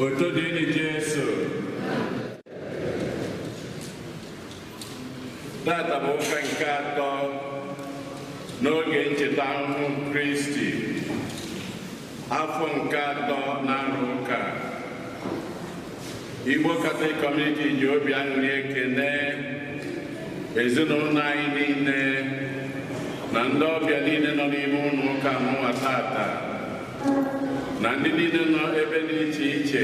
Oto dini Jesu. Tata bụ ụka nke atọ n'oge ncheta ahụhụ Kristi, afọ nke atọ na-arụ ụka. Igbo Catholic Community ji obi aṅụrị ekene ezinụlọ anyị niile na ndị ọbịa niile nọ n'ime ụlọ ụka n'ụwa tata, na ndị niile nọ ebe dị iche iche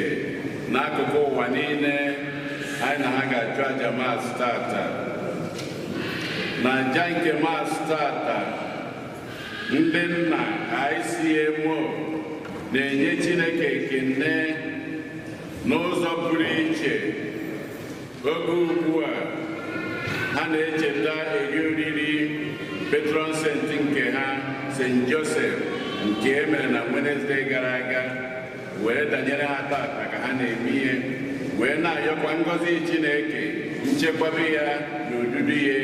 n'akụkụ ụwa niile anyị na ha ga-achụ aja maasị tata. Na aja nke maasị tata, ndị nna ICMO na-enye Chineke ekene n'ụzọ pụrụ iche. Oge ugbu a ha na-echeta eri oriri patron saint nke ha, St. Joseph, nke e mere na Wednesday gara aga, wee danyere ha tata ka ha na-eme ihe, wee na-ayọkwa ngọzi Chineke, nchekwaba ya na odudu ya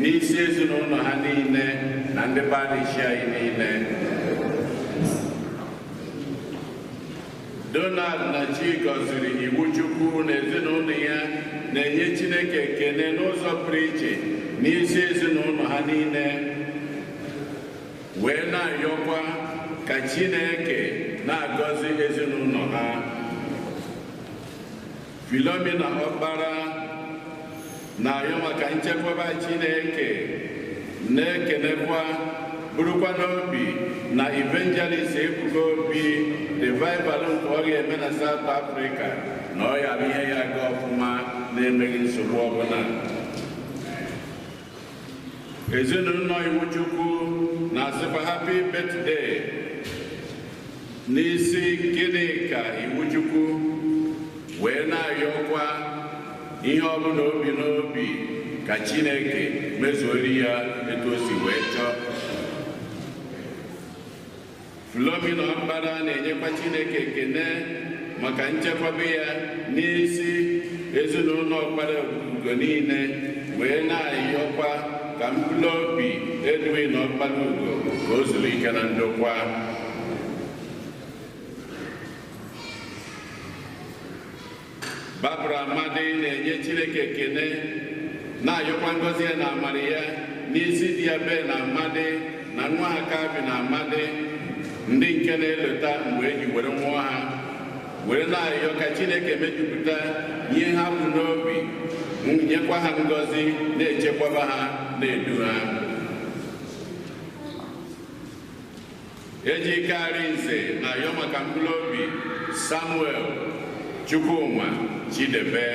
n'isi ezinụlọ ha niile na ndị parish anyị niile. Donald na Chi gọziri Iwu Chukwu na ezinụlọ ya na-enye Chineke ekene n'ụzọ pụrụ iche n'isi ezinụlọ ha niile, wee na-ayọkwa ka Chineke na-agọzi ezinụlọ ha. Philomena Ọkpara na-ayọ maka nchekwaba Chineke, na-ekenekwa bụrụkwa n'obi na evangelist Ebuka Obi revival nke ọ ga-eme na South Africa, na ọ ya bụ ihe ya aga ọfụma na-emeghị nsogbu ọbụla. Ezinụlọ Iwu Chukwu na-asịkwa happy birthday n'isi Gịnịka Iwu Chukwu, wee na-ayọkwa ihe ọbụla obi n'obi ka Chineke mezuori ya etu o si wee chọọ. Philomena Ọkpara na-enyekwa Chineke ekene maka nchekwaba ya n'isi ezinụlọ Ọkpara Ugo niile, wee na-ayọkwa ka mkpụrụ obi Edwin Ọkpara Ugo ka o zuru ike na ndokwa. Barbara Amadi na-enye Chineke ekene, na-ayọkwa ngọzi ya na amara ya n'isi di ya Ben Amadi na nwa ha Kabi na Amadi, ndị nke na-elota mgbe eji were nwụọ ha, were na-ayọ ka Chineke mejupụta ihe ha bụ n'obi, nyekwa ha ngọzi, na-echekwaba ha, na-edu ha. Ejike Arinze na-ayọ maka mkpụrụ obi Samuel Chukwuma Chidebe.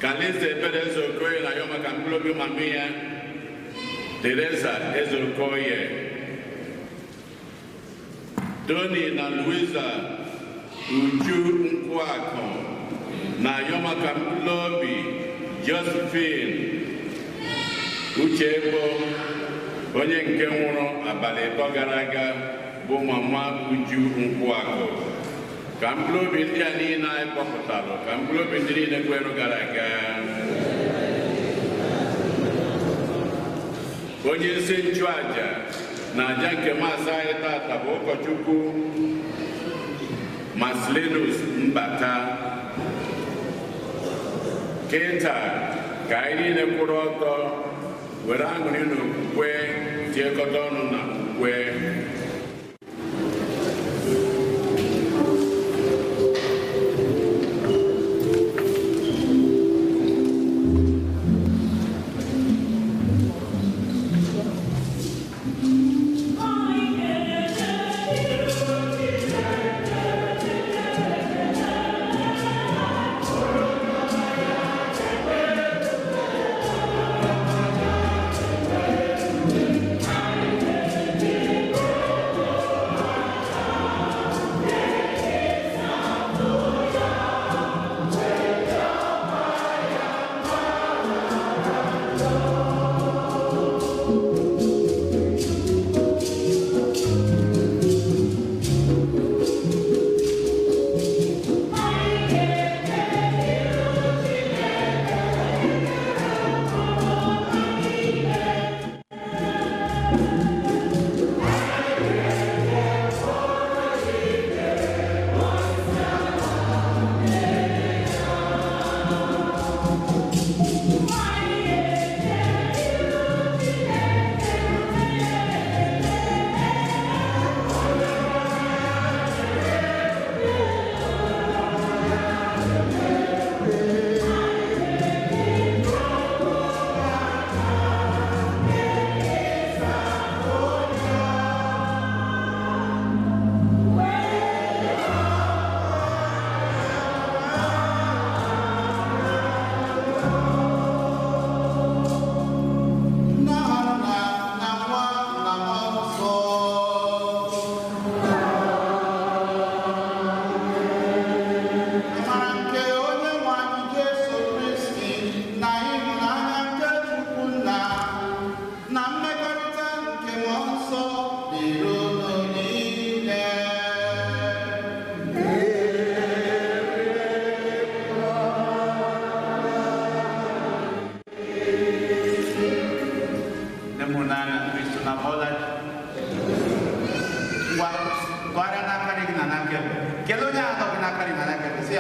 Kalise Ebere Ezeokoye na-ayọ maka mkpụrụ obi mami ya Teresa Ezeokoye. Tony na Louisa Uju Nkwakọ na-ayọ maka mkpụrụ obi Josephine Uchegbo, onye nke nwụrụ abalị 3 gara aga, bụ mama Uju Nkwakọ. Ka mkpụrụ obi ndị a niile anyị kpọpụtara, ka mkpụrụ obi ndị niile kwerụ gara aga. Onye isi nchụaja na aja nke maasị anyị tata bụ ụkọchukwu Maslenus Mbata. Kịta ka anyị niile kwụrụ ọtọ were aṅụrị na okwukwe tiekọta ọnụ na okwukwe. Oh,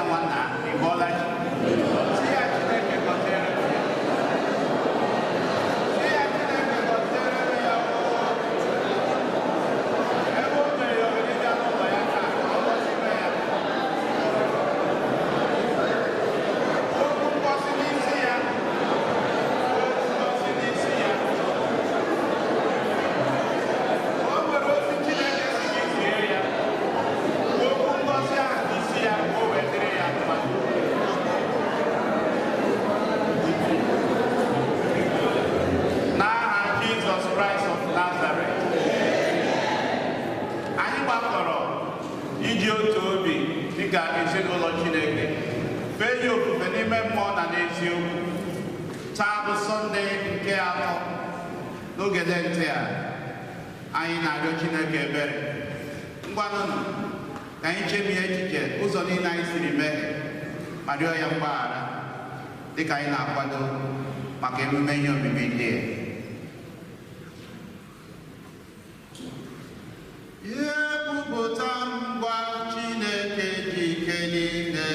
ya nwanna ịbọọla chi. Si ya Chineke gọziere m ya. Si ya Chineke gọziere m ya oo. Ebe o mere ya obodo ya n'ụlọ ya taa, ọ gọziere ya. Okwu ngọzi n'isi ya. Okwu ngọzi n'isi ya. O nwere ozi Chineke si gị zie ya. Okwu ngọzi ahụ n'isi ya ka o wee dịrị ya mma. N'aha Jizọs Kraịst of Nazareth, anyị gbakọrọ iji otu obi dịka ezinụlọ Chineke fee ya ofufe n'ime mmụọ na n'eziokwu. Taa bụ Sọnde nke atọ n'oge Lent a, anyị na-arịọ Chineke ebere. Ngwanụnụ ka anyị chemie echiche ụzọ niile anyị siri mehie ma rịọ ya mgbaghara dịka anyị na-akwado maka emume ihe omimi ndị a. Ekwupụta ngwa Chineke ji ike niile.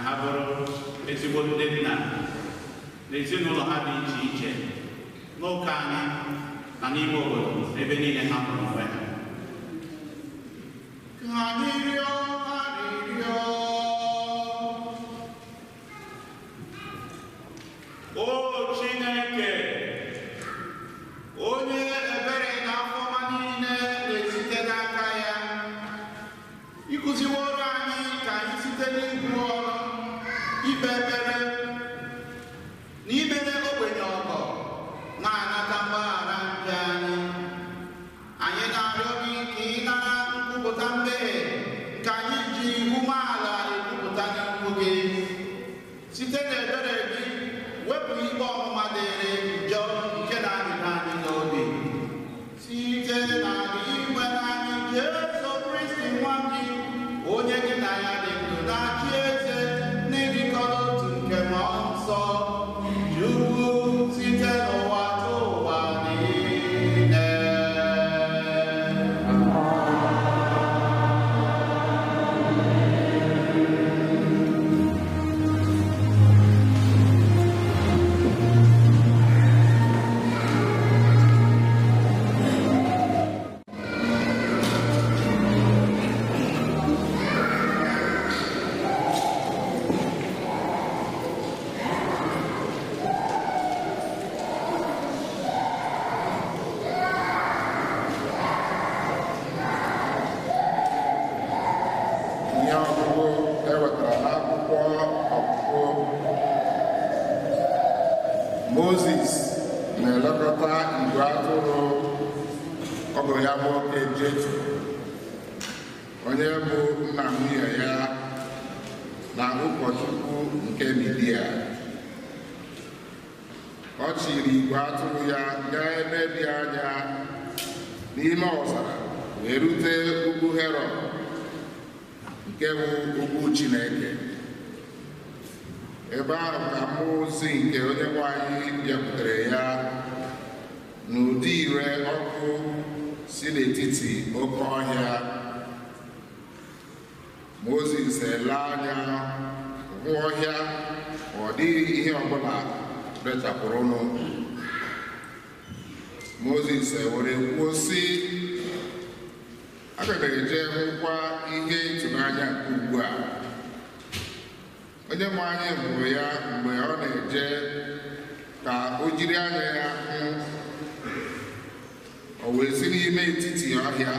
ha bụrụ ezigbo ndị nna n'ezinụlọ ha dị iche iche n'ụka anyị na n'ime obodo ebe niile ha hụrụ onwe ha. Ka anyị rịọ arịrịọ. O Chineke, onye ebere na afọma niile na-esite n'aka ya, ịkụziworo anyị ka anyị site n'ibu ọrụ, ibe ebere na imere ogbenye ọgọ na-anata mgbaghara ndị anyị. Anyị na-arịọ gị ka ị nara nkwupụta mmehie ka anyị ji umeala ekwupụta n'ihu gị. Site n'ebere gị, wepụ ikpe ọmụma dịrị njọ nke na-arịba anyị n'obi. Site na igwe anyị Jesu Kristi nwa gị, onye gị na ya dị ndụ na-achị eze n'ịdịkọta otu nke mmụọ nsọ, Chukwu site n'ụwa tụ ụwa niile. Moses na-elekọta igwe atụrụ ọgụ ya bụ Ejetu, onye bụ nna nwunye ya na ụkọchukwu nke Midia. Ọ chịrị igwe atụrụ ya gaa ebe dị anya n'ime ọzara wee rute ugwu Herọn, nke bụ ugwu Chineke. Ebe ahụ ka mmụọ ozi nke Onyenwe anyị bịakwutere ya n'ụdị ire ọkụ si n'etiti oke ọhịa. Mozis ele anya hụ ọhịa, ọ dịghị ihe ọbụla rechapụrụnụ. Mozis were kwuo sị, aga m eje hụkwa ihe ịtụnanya nke ugbu a. Onyenwe anyị hụrụ ya mgbe ọ na-eje ka o jiri anya ya hụ. O wee si n'ime etiti ọhịa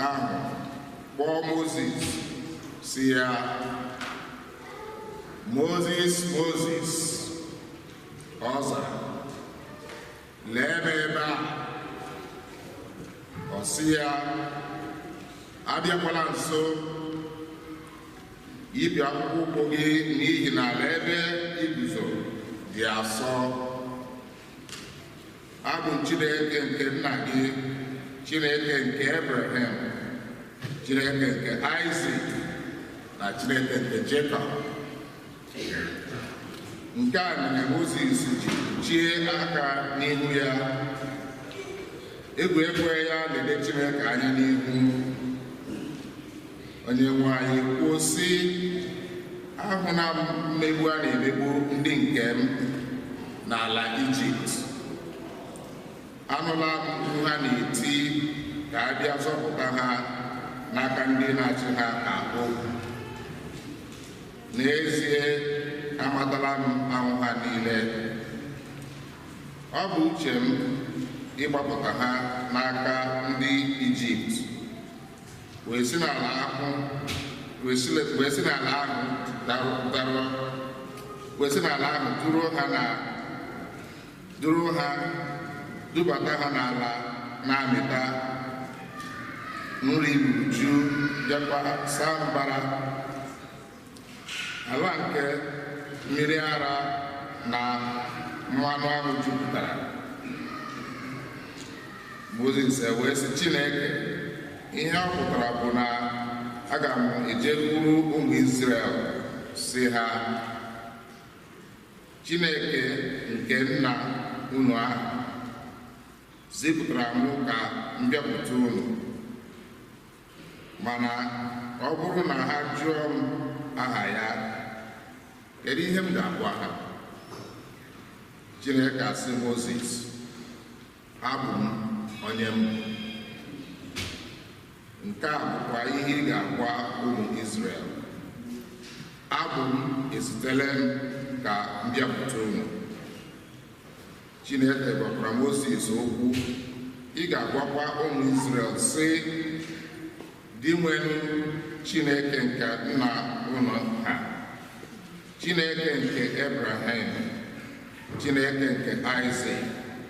ahụ kpọọ Mozis si ya, Mozis, Mozis. Ọ zara, lee m ebe a. Ọ sị ya, abịakwala nso, yipụ akwụkwọ ụkwụ gị n'ihi na ala ebe iguzo dị asọ. Abụ m Chineke nke nna gị, Chineke nke Abraham, Chineke nke Isaac na Chineke nke Jacob. Nke a mere Mozis ji chie aka n'ihu ya. Egwu ekwe ya lede Chineke anya n'ihu. Onyenwe anyị kwuo sị, ahụla m mmegbu a na-emegbu ndị nke m n'ala Ijipt. Anụla m mkpu ha na-eti ka a bịa zọpụta ha n'aka ndị na-achị ha ahụ. N'ezie, amatala m ahụ ha niile. Ọ bụ uche m ịgbapụta ha n'aka ndị Ijipt, wee si n'ala ahụ dubata ha n'ala na-amịta nri uju, bịakwa saa mbara, ala nke mmiri ara na mmanụ ahụ jupụtara. Mozis wee sị Chineke, ihe ọ pụtara bụ na aga m ejekwuru ụmụ Izrel sị ha, Chineke nke nna unu ahụ zipụtara m ka m bịakwute unu, mana ọ bụrụ na ha jụọ m aha ya, kedu ihe m ga-agwa ha? Chineke asị Moses, abụ m onye m. Nke a bụkwa ihe ị ga-agwa ụmụ Izrel. Abụ m ezitela m ka m bịakwute unu. Chineke gwakwara Moses okwu, ị ga-agwakwa ụmụ Izrel sị, dị nwenụ Chineke nke nna unu ha, Chineke nke Abraham, Chineke nke Isaac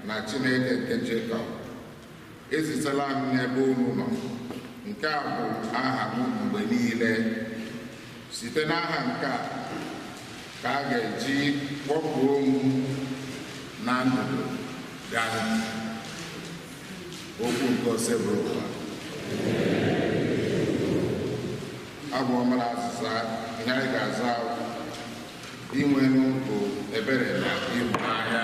na Chineke nke Jacob ezitela m n'ebe unu nọ. Nke a bụ aha m mgbe niile. Site n'aha nke a ka a ga-eji kpọpụo m na ndụ gaa. Okwu nke ose bụ ụwa. Abụ ọma na azịza ihe anyị ga-aza inwenụ bụ ebere na ịhụnanya.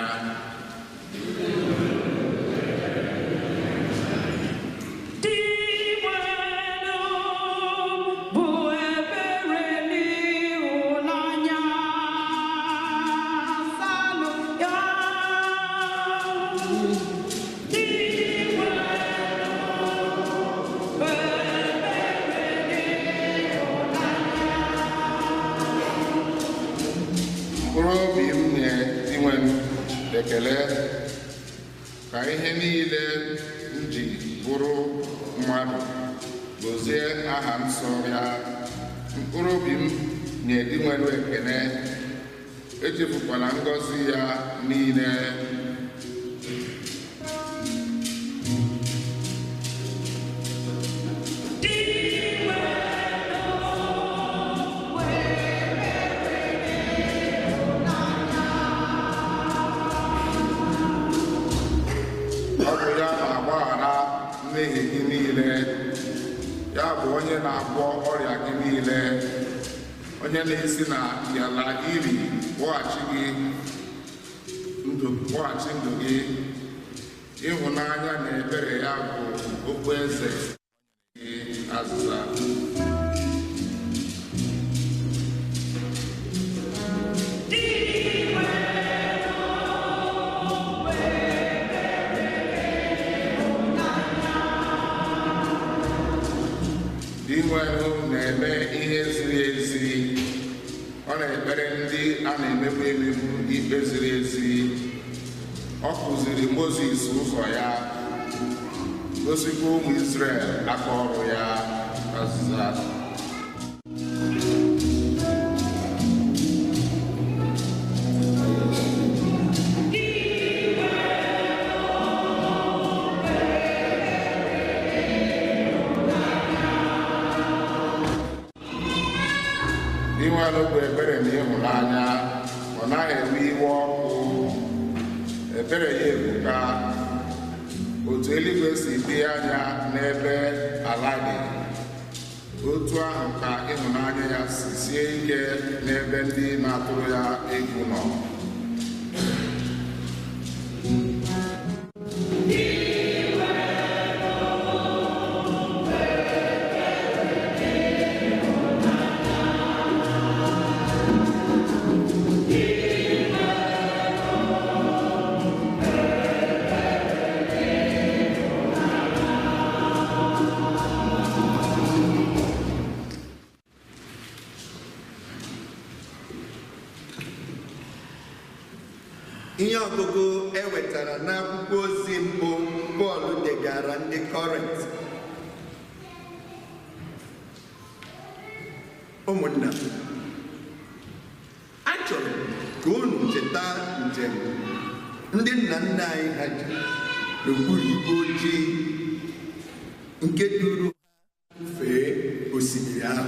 Ekele ka ihe niile m ji bụrụ mmadụ gozie aha nsọ ya. Mkpụrụ obi m nye dị nwere ekele, echefukwala ngọzi ya niile. Mmehie gị niile, ya bụ onye na-agwọ ọrịa gị niile, onye na-esi na ala iri kpọghachi ndụ gị. Ịhụnanya na ebere ya bụ okpu eze gị azịza. Inwenụ na-eme ihe ziri ezi. Ọ na-ekpere ndị a na-emegbu emegbu ikpe ziri ezi. Ọ kụziri Moses ụzọ ya, gosikwa ụmụ Izrel aka ọrụ ya azịza. Inwenụ bụ ebere na ịhụnanya. Ọ naghị enwe iwe ọkụ. Ebere ya ebuka. Otu eluigwe si dị anya n'ebe ala dị, otu ahụ ka ịhụnanya ya si sie ike n'ebe ndị na-atụrụ ya egwu nọ. Ihe ọgụgụ ewetara n'akwụkwọ ozi mbụ Pọl degara ndị Kọrint. Ụmụnna, achọrọ ka unu cheta njem ndị nna nna anyị ha ji n'okpuru igwe ojii nke duru ha fee osimiri ahụ.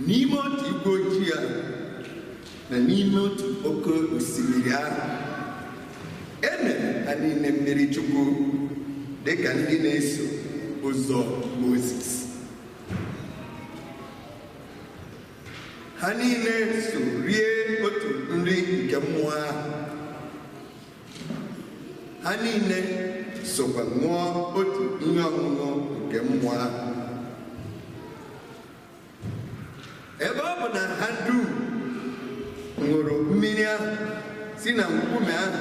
N'ime otu igwe ojii ahụ na n'ime otu oke osimiri ahụ, emere ha niile mmiri Chukwu dịka ndị na-eso ụzọ Mozis. Ha niile so rie otu nri nke mmụọ ahụ. Ha niile sokwa ṅụọ otu ihe ọṅụṅụ nke mmụọ ahụ. ebe ọ bụ na ha dum ṅụrụ mmiri ahụ si na nkume ahụ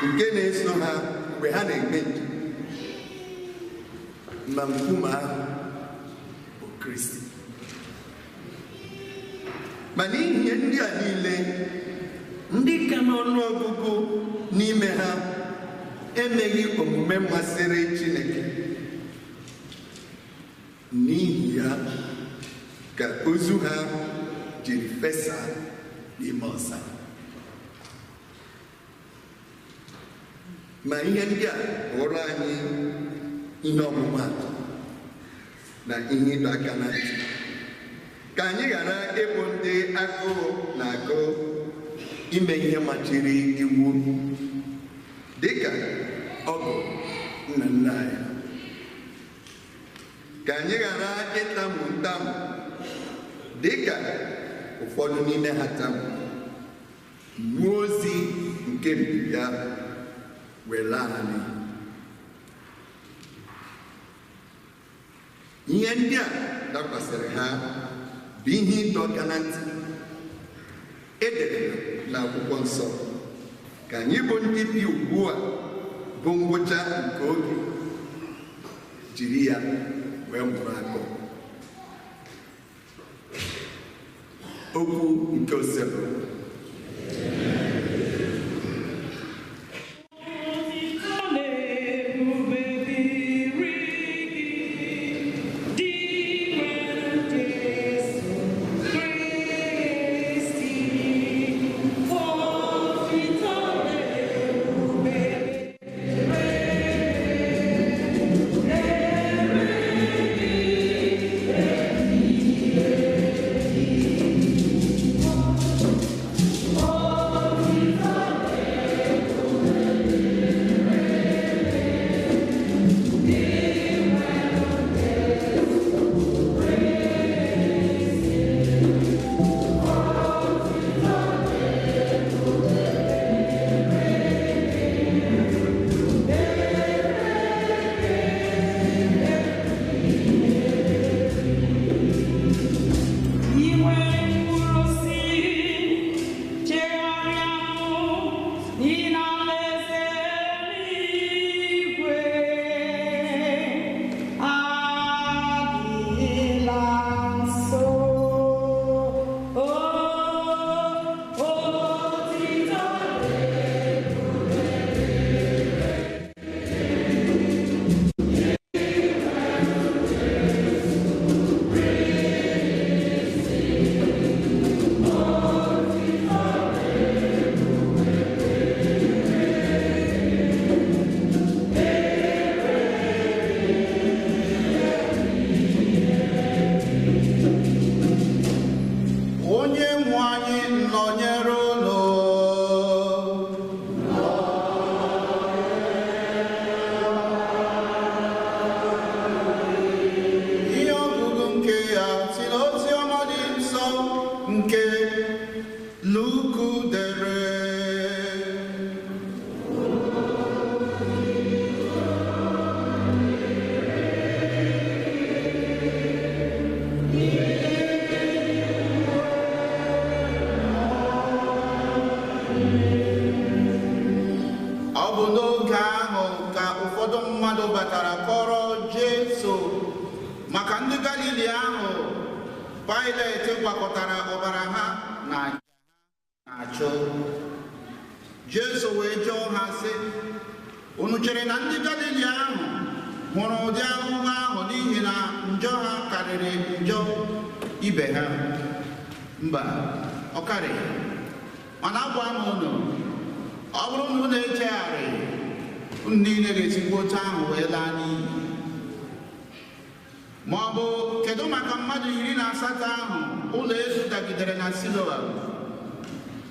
nke na-eso ha mgbe ha na-eme njem, ma nkume ahụ bụ Kristi. Ma n'ihi ihe ndị a niile, ndị ka n'ọnụ ọgụgụ n'ime ha emeghị omume masịrị Chineke. N'ihi ya ka ozu ha jiri fesa n'ime ọzara. Ma ihe ndị a ghọrọ anyị ihe ọmụmaatụ na ihe ịdọ aka na ntị, ka anyị ghara ịbụ ndị agụụ na-agụ ime ihe machiri iwu dịka ọ bụ nna nna anyị. Ka anyị ghara ịtamu ntamu dịka ụfọdụ n'ime ha tamu, mmụọ ozi nke mbibi ya were anyị. Ihe ndị a dakwasịrị ha bụ ihe ịdọ aka na ntị edere n'akwụkwọ nsọ, ka anyị bụ ndị bi ugbu a bụ ngwụcha nke oge jiri ya wee mụrụ akọ. Okwu nke oselu.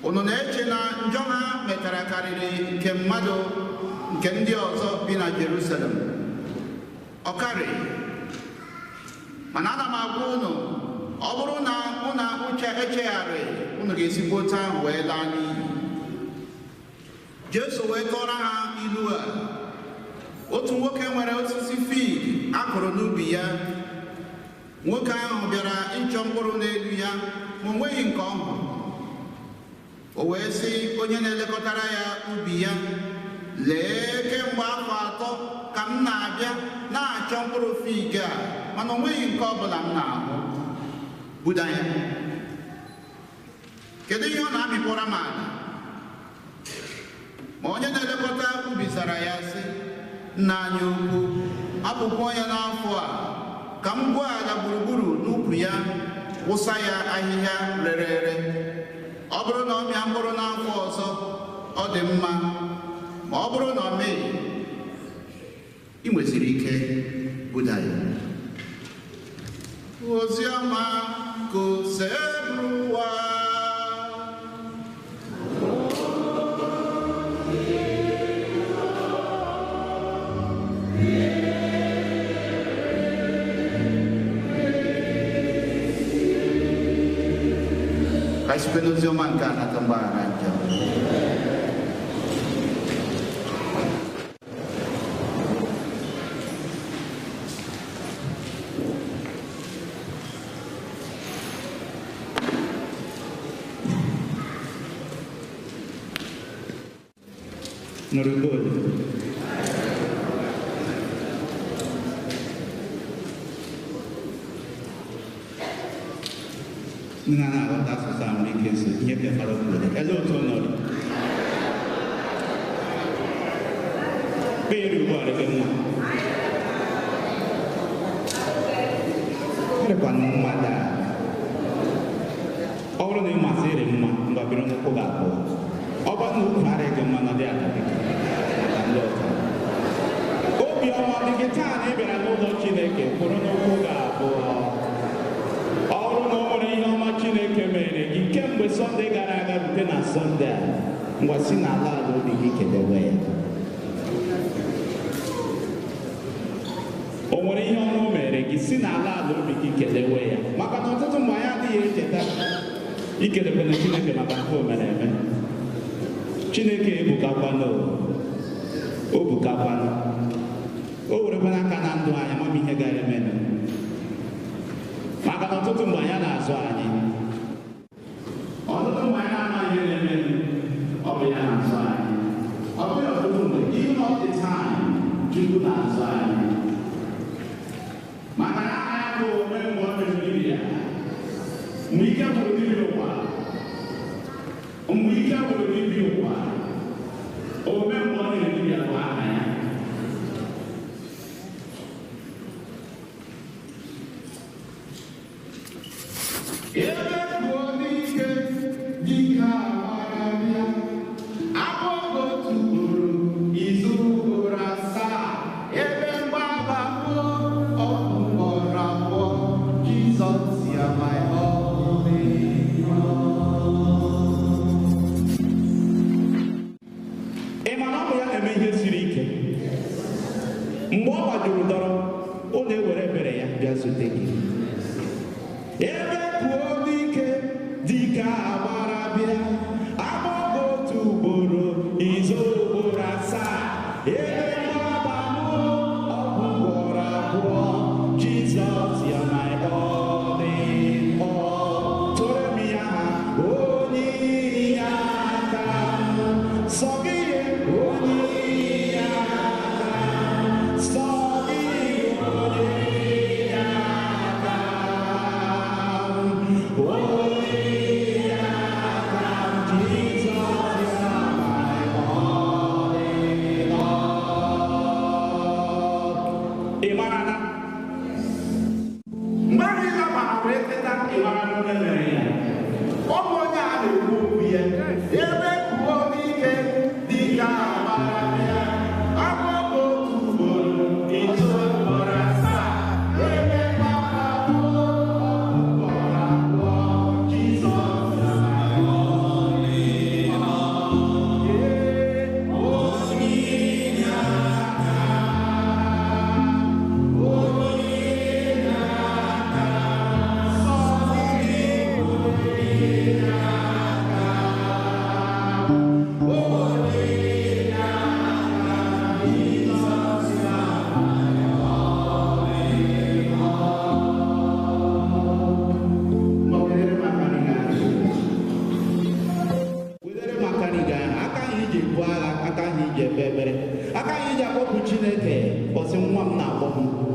Unu na-eche na njọ ha metara karịrị nke mmadụ nke ndị ọzọ bi na Jerusalem? Ọ karịrị. Mana ana m agwa unu, ọ bụrụ na unu uche echegharị, unu ga-esikwa otu ahụ wee laa n'iyi. Jesu wee kọrọ ha ilu a. Otu nwoke nwere osisi fig akụrụ n'ubi ya. nwoke ahụ bịara ịchọ mkpụrụ n'elu ya ma o nweghị nke ọ hụrụ. O wee sị onye na-elekọtara ya ubi ya, lee, kemgbe afọ 3 ka m na-abịa na-achọ mkpụrụ fig a, mana o nweghị nke ọ bụla m na-ahụ. Buda ya, kedu ihe ọ na-amịpụra m ala? Ma onye na-elekọta ubi zara ya sị, nna anyị ukwu, abụkwọ ya n'afọ a ka m gwuo ala gburugburu n'ukwu ya, wụsa ya ahịhịa rere ere. Ọ bụrụ na ọ mịa mkpụrụ n'afọ ọzọ, ọ dị mma, ma ọ bụrụ na ọ meghị, ị nwesịrị ike buda ya. Oziọma goseburu ụwa. Ka anyị site n'oziọma nke a nata mgbaghara njọ. Nurul Nana awak susah memikir senyap yang kalau boleh. Kalau tuan Peru buat kena. Depan mata. Orang ni masih remah, enggak bilang aku gapo. Obat nu kare ke mana dia ada. Oh biar mati kita ni berang orang Cina ke, korang aku gapo. Chineke mere gị kemgbe Sọnde gara aga rute na Sọnde a, ngwa si n'ala ala obi gị kelewe ya. O nwere ihe ọma o mere gị, si n'ala ala obi gị kelewe ya, maka na ọtụtụ mgbe anyị adịghị echeta ikelekwe na Chineke maka nke o mere eme. Chineke ebukakwana, o bukakwana, o werekwana aka na ndụ anyị ma ihe gara eme. Maka na ọtụtụ mgbe anyị na-azụ anyị, ọtụtụ mgbe anyị na-amaghị ihe na-eme, ọ bụ ya na-azụ anyị. Ọ bụghị ọtụtụ mgbe, even all the time, Chukwu na-azụ anyị. Maka na aha ya bụ ome mgbe ọ meziri ya, mgbe ike gwụrụ dibịa ụwa, mgbe ike gwụrụ dibịa ụwa, ome mgbe ọ na-edibịa bụ aha ya.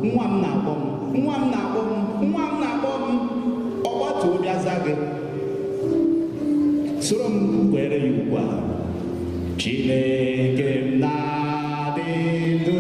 nwa m na-akpọ m, nwa m na-akpọ m, nwa m na-akpọ m, ọ gbatuo bịa za gị. Soro m kwere ya ugbu a. Chineke m na-adị ndụ.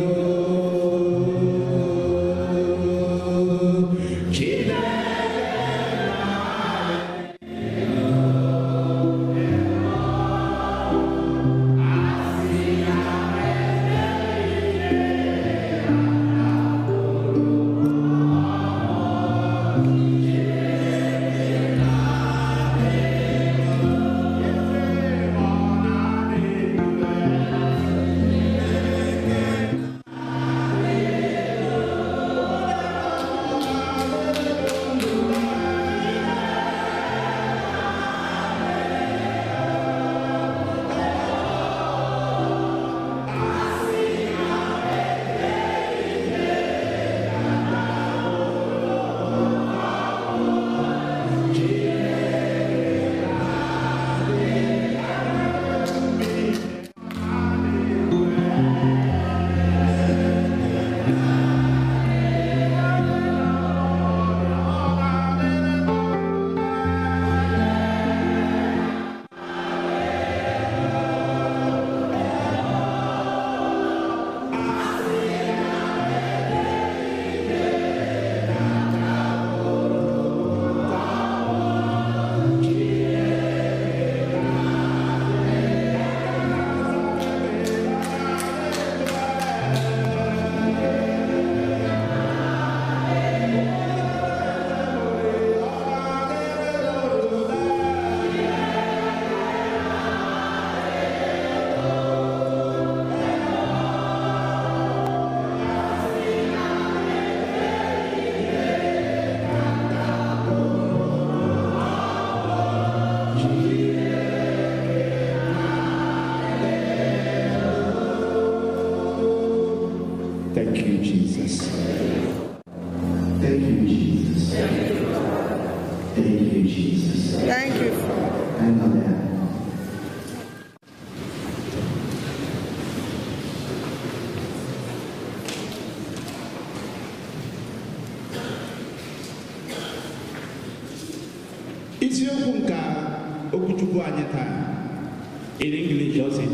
In English, you say,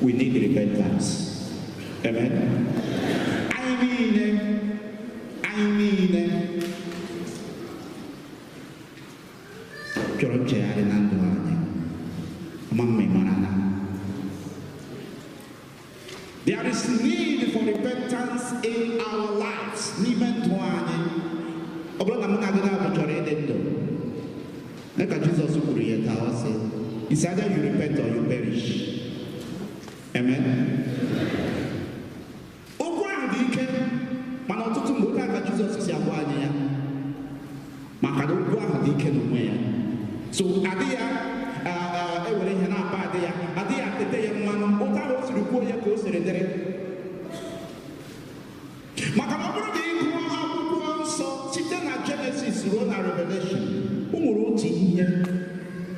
we need repentance. Amen. I mean, there is need for repentance in our lives. Like Jesus said, it's either you repent or you perish. Amen. So Genesis, Revelation,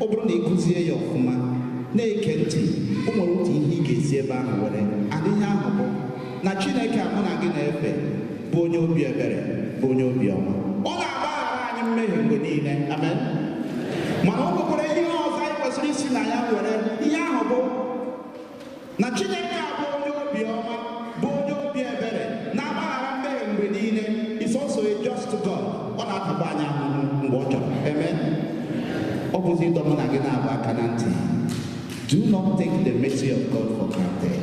Obro na-ekuzie ya ọfụma na-eke ntị ụmụ otu ihe ị ga-esi ebe ahụ were adịghị ahụ bụ na Chineke mụ na gị na-efe bụ onye obi ebere, bụ onye obi ọma. Ọ na-agbaghara anyị mmehie mgbe niile. Amen. Mana ọ bụkwara ihe ọzọ anyị kwesịrị isi na ya were ihe ahụ bụ na Chineke bụ onye obi ọma, bụ onye obi ebere, na-agbaghara mmehie mgbe niile. Is also a just God. Ọ na-atagba anyị ahụhụ mgbe ọ chọrọ. Amen. Do not take the mercy of God for granted.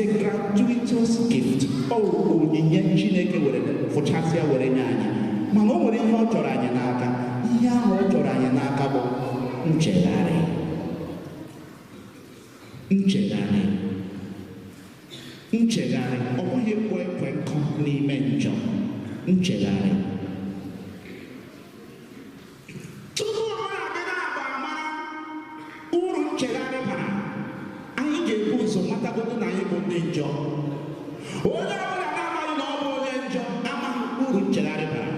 a gratuitous gift. Onyinye Chineke were fụchasịa were nye anyị. Mana o nwere ihe ọ chọrọ anyị n'aka. Ihe ahụ ọ chọrọ anyị n'aka bụ nchegharị. Nchegharị. Nchegharị. Ọ bụghị ekwe nkọ n'ime njọ. Nchegharị. Tupu ọ na-abịa na-aba ama uru nchegharị bara, anyị ga-ebu ụzọ matagodo na anyị bụ ndị njọ. Onye ọbụla na-amaghị na ọ bụ onye njọ amaghị uru nchegharị bara.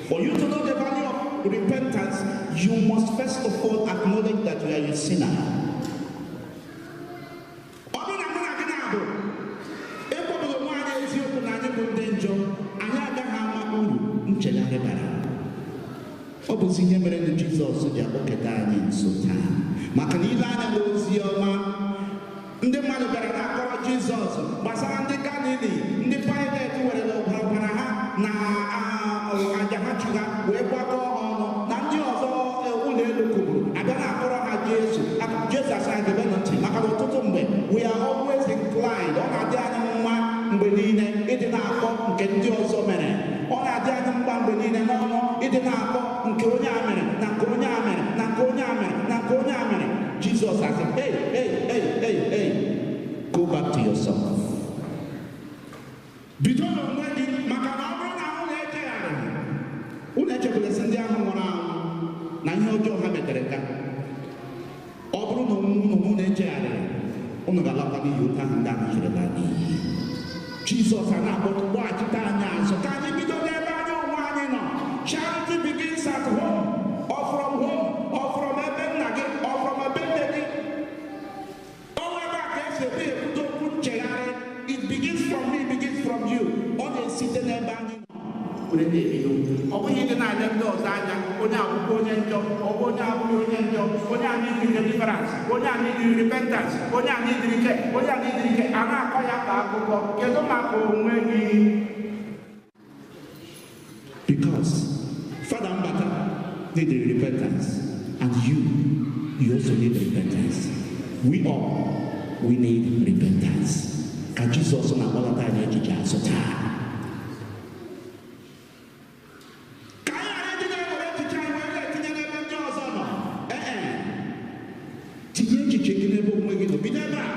For you to know the value of repentance, you must first of all acknowledge that you are a sinner. Ọ bụrụ na mụ na gị na-abụ ekwebughị nwa anyị eziokwu na anyị bụ ndị njọ, anyị agaghị ama uru nchegharị bara. Ọ bụzi ihe mere na Jizọs ji akpọketa anyị nso taa. Maka na ile anya n'ozi ọma, ndị mmadụ bịara na-akọrọ Jizọs gbasara ndị Galili, ndị Paịlet were ọbara ha na aja ha chụga wee gbakọọ ha ọnụ, na ndị ọzọ ụlọ elu kwuburu abịa na-akọrọ ha Jesu. Jizọs anyị gebe ntị, maka na ọtụtụ mgbe we are always inclined, ọ na-adị anyị mma mgbe niile ịdị na-akọ nke ndị ọzọ mere. Ọ na-adị anyị mgba mgbe niile n'ọnụ ịdị na-akọ nke onye a mere na nke onye a mere na nke onye a mere na nke onye a mere. Jizọs asị, hey, go back to yourself. Bido n'onwe gị, maka na ọ bụrụ na unu echegharị, unu echekwalesị ndị ahụ nwụrụ anwụ na ihe ọjọọ ha metere ka. Ọ bụrụ na unu echegharịrị, unu ga-alakwa n'ihi otu ahụ ndị ahụ jiri laa n'iyi. Jizọs a na-akpọghachite anyị azụ ka anyị bido n'ebe anyị onwe anyị nọ. Charity begins at home, or from ebe nna gị, or from ebe nne gị. Onwe ebe a ka esi ebe ebudo okwu nchegharị. It begins from me, it begins from you. Ọ na-esite n'ebe anyị nọ were na-ebido. Ọ bụghị ịdị na-anya ndị ọzọ anya, onye akwụkwọ onye njọ, ọ bụ onye abụghị onye njọ, onye a na-ediri deliverance, onye a na-ediri repentance, onye a na-ediri ike, onye a na-ediri ike, a na-akọ ya ka akụkọ. Kedu maka onwe gị? Because Father Mbata needed repentance, and you also need repentance. We need repentance. Ka Jizọs na-akpọlata anyị echiche azụ taa. Ka anyị ghara ịdị na-ewere echiche anyị wee na-etinye n'ebe ndị ọzọ nọ. Tinye echiche gị n'ebe onwe gị nọ. Bido ebe a.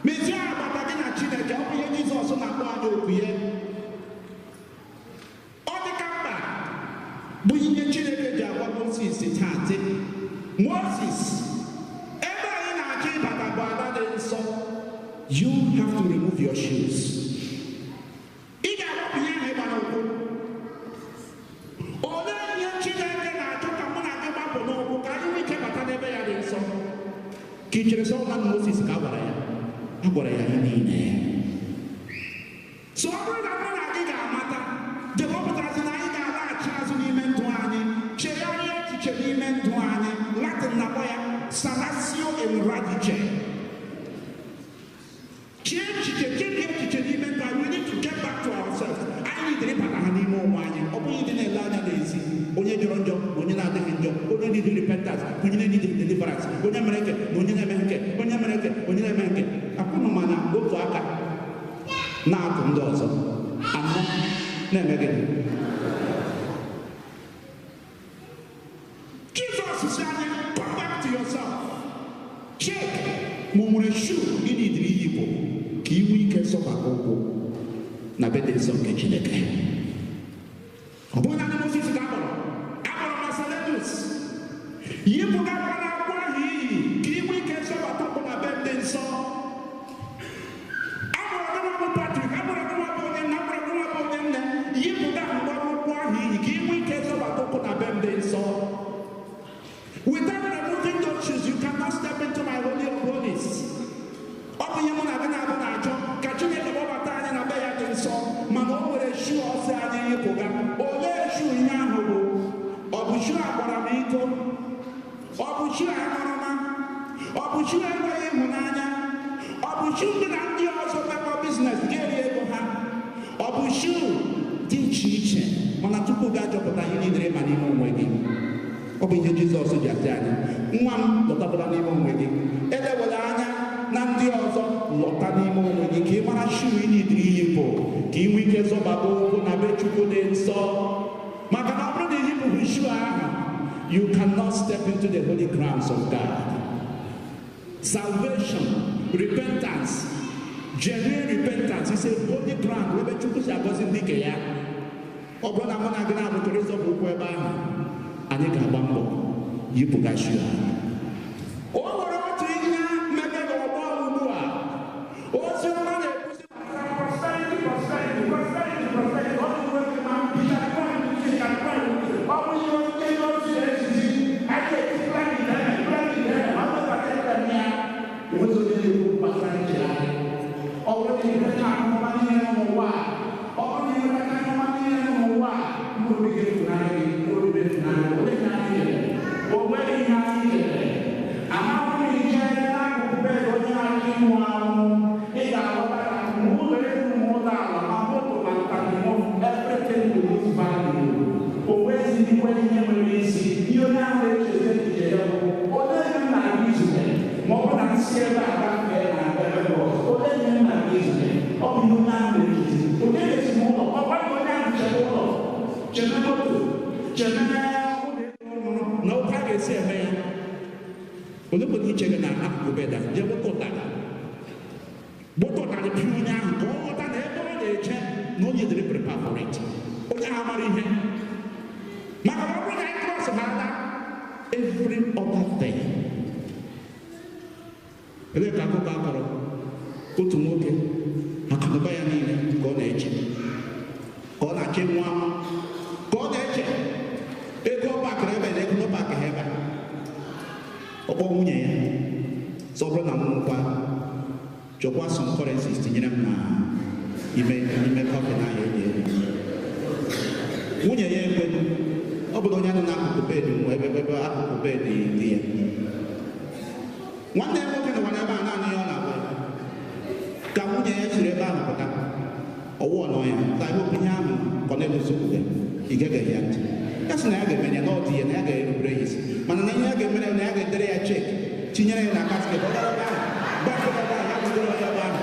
Mezie agbata gị na Chineke. Ọ bụ ihe Jizọs na-akpọ anyị okwu ya. Ọ dị ka mkpa bụ ihe Chineke ji agwa Moses taa sị, Moses, ebe anyị na-achọ ịbata bụ ala dị nsọ. You have to remove your shoes. Ị ga-agbapụ ihe ahụ ịgba n'ụkwụ. Olee ihe Chineke na-achọ ka mụ na gị gbapụ n'ụkwụ ka anyị nwee ike bata n'ebe ya dị nsọ? Ka ị chere sọ na Moses ka a gwara ya? A gwara ya ihe niile. So ọ bụrụ na mụ na gị ga-amata, debe ọ pụtasị na anyị ga-alaghachi azụ n'ime ndụ anyị, chegharịa echiche n'ime ndụ anyị. Latin na-akpọ ya salatio in radice. We need to get back to ourselves. Anyị need ịbata ha n'ime ụmụ anyị. Ọ bụghị ịdị na-ele anya n'ezi. Onye jọrọ njọ na onye na-adịghị njọ. Onye need repentance, onye need deliverance. Onye mere nke na onye na-eme nke. Onye mere nke, onye na-eme nke. Akwụnụ mana otu aka na-atụ ndị ọzọ. Anọ na-eme gịnị? Jizọs si anyị, come back to yourself. Check ma o nwere shoe ị na-ediri iyi bụ ka iwe ike sọbata ụkwụ na be dị nsọ nke Chineke. Ọ bụrụ na Moses ka akpọrọ Masaledus, yipụga akwa na akwụkwọ ahụ iyi ka iwe ike sọbata ụkwụ na be dị nsọ. Akpọrọ gịnwa bụ Patrik, akpọrọ gịnwa bụ onye nna, akpọrọ gịnwa bụ onye nne, yipụga mgbakwụkwọ ahụ iyi ka iwe ike sọbata ụkwụ na be dị nsọ. Without removing those shoes, you cannot step into my holy of holies. Ọ bụ ihe mụ na gị na-abụ na-achọ ka Chineke gbabata anyị na be ya dị nsọ, mana o nwere shu ọsọ anyị yipụga. Olee shu ihe ahụ bụ? Ọ bụ shu agbara m iko? Ọ bụ shu aṅụrụma? Ọ bụ shu enweghị ịhụnanya? Ọ bụ shu ndị na ndị ọzọ mekọ biznes ga-eri ego ha? Ọ bụ shu dị iche iche, mana tupu ga-achọpụta ihe niile ma n'ime onwe gị. Ọ bụ ihe Jizọs ji asị anyị, nwa m lọtabụla n'ime onwe gị. Elewela anya na ndị ọzọ, lọta n'ime onwe ka ị nwee ike zọbata ụkwụ na be Chukwu dị nsọ. Maka na ọ bụrụ na iyipụghị shoe ahụ, you cannot step into the holy grounds of God. Salvation, repentance, genuine repentance is a holy ground ebe Chukwu si agọzi ndị nke ya. Ọ bụrụ na mụ na gị na-abụtụrụ ịzọpụ ụkwụ ebe ahụ, anyị ga-agba mbọ yipụga shoe ahụ. O nwere otu ihe mmemme n'ọgbọ ugbu a. Ozi ọma na-ekwusi otu nwoke akụnụba ya niile ka ọ na-eche, ka ọ na-achị nwa, ka ọ na-eche ego ọ bakịrị ebe na ego ọ bakịrị ebe ọ kpọọ nwunye ya sọ bụrụ na m nkwa chọkwa some currencies tinyere m na ime kọfị na ahịa eji ego. Nwunye ya ekwe, ọ bụrụ onye nọ n'akụkụ bedị nwa ebe akụkụ bedị dị ya. Nwanne ya nwoke nọkwa n'ebe a naanị ya ọ na-agwa ya ka nwunye ya siri ebe ahụ pụta, ọwụọ nọ ya ta ihe okwu ihe ahụ kọ na-egosikwu ị gegeghị ya ntị. Ya sị na ya ga-eme ya na ọ dị ya na ya ga-erubere ya isi, mana na ihe ya ga-emere na ya ga-edere ya chek tinyere ya na kasket ọ gara ebe ahụ gbakọrọ ebe ahụ ya bidoro ya ebe ahụ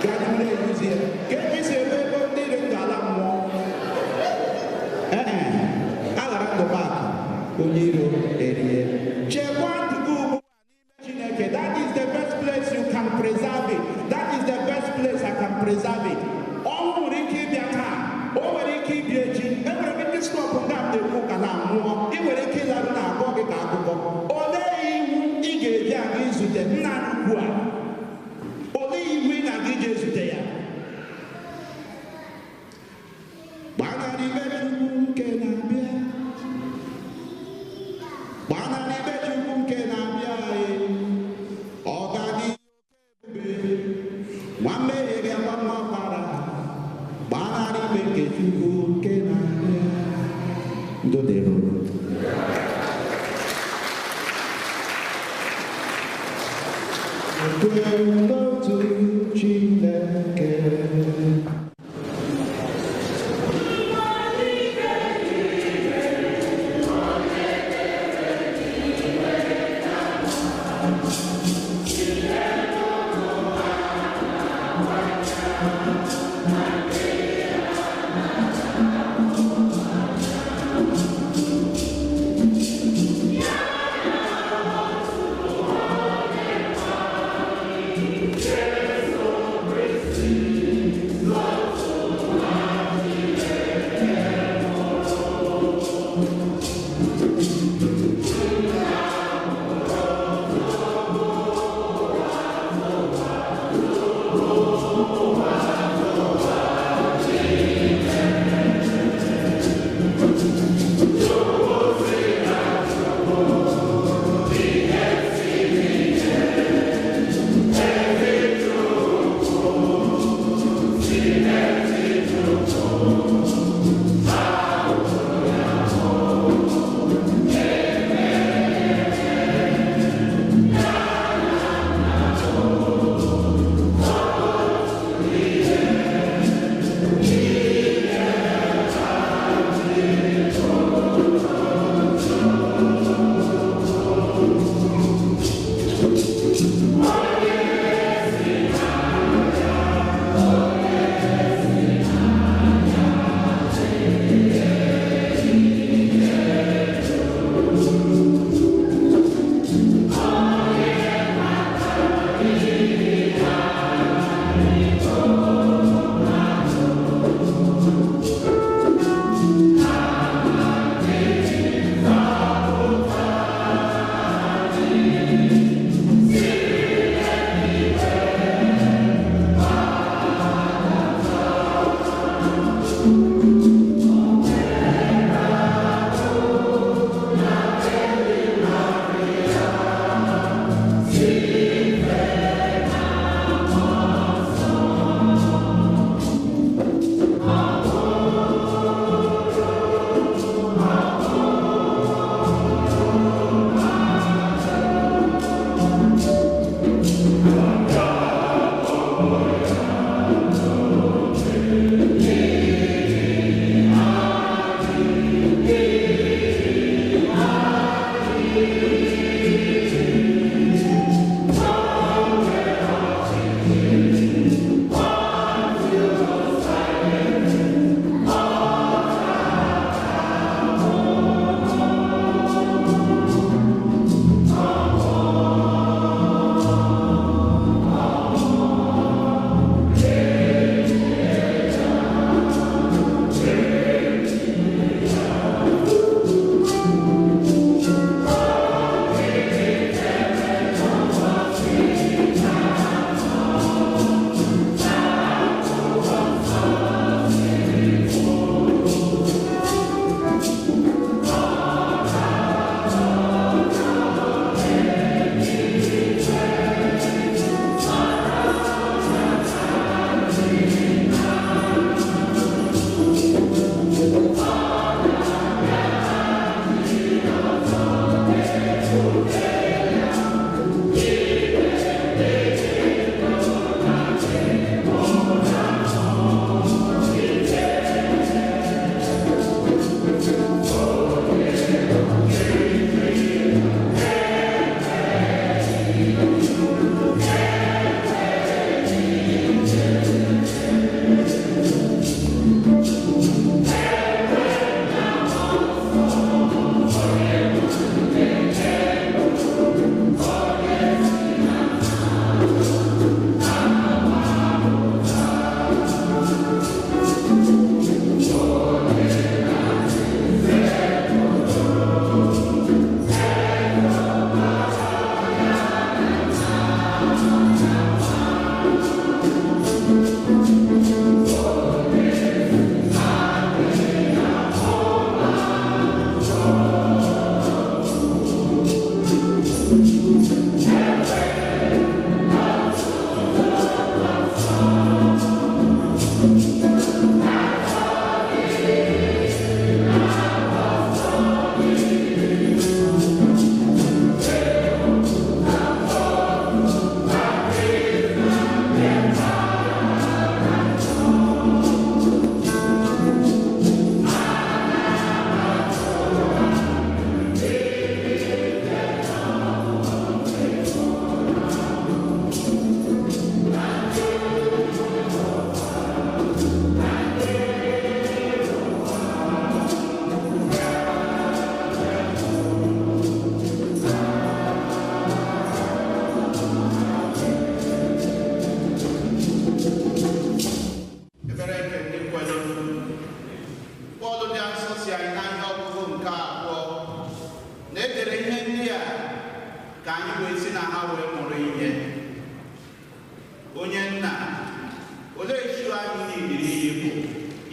ga-adịmere ya ozi ya ka ebe isi ebe ebe ndị dị ndụ ala mmụọ a ghara ndụba akụ onye iro erie. Chekwa ndụgị ugbu a n'ime Chineke. That is the best place you can preserve it. That is the best place I can preserve it. Ọ nwere ike ịbịa taa, o nwere ike ịbịa echi, enwere m ike stọpụ ndị a na-ekwu ka na mmụọ, ị nwere ike ịlarụ na agwọ gị ka akụkọ. Olee iwu ị ga-eji aga izute nna ugbu a? Olee iwu ị na-aga ije ezute ya? Gbanarị ibe Chukwu nke na-abịa, gbanarị ibe Chukwu nke na-abịa, ọ ga-adị oke ebube, nwa mmehie ga-agba mma ọbara. Gbanarị ibe nke Chukwu nke na-abịa. Ndo dịrị n'otu Chineke. Lord.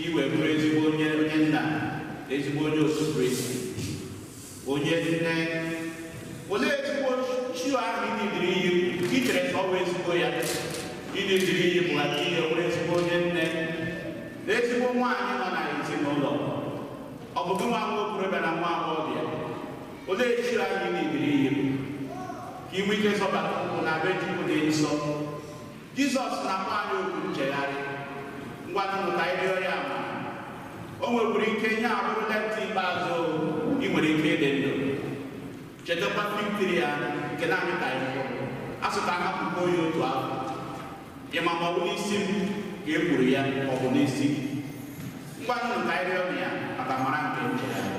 iwe bụrụ ezigbo onye nna, ezigbo onye otu Kristi, onye nne. Olee ezigbo chi ahụ ịdịrị iyi ichere ka ọ bụ ezigbo ya? Ịdịrị iyi bụ aka ihe bụrụ ezigbo onye nne na ezigbo nwaanyị nọ na ezinụlọ. Ọ bụ gị nwa okorobịa na nwa agbọghọbịa, olee chi anyị ịdịrị iyi ka inwe ike zọbata ụkwụ na be Chukwu dị nsọ? Jizọs na-akpọ anyị okwu nchegharị. Ngwanụ ka anyị rịọ ya ama. O nwekwara ike ihe abụrụ leta ikpeazụ ị nwere ike ịdị ndụ. Chetakwa fiktiri ya nke naanị ka anyị hụrụ. A sị ka a hapụkwa onye otu ahụ. Ịma ma ọ bụ n'isi m ka e kwuru ya ọ bụ n'isi gị. Ngwanụ ka anyị rịọ ya maka mara nke nchegharị.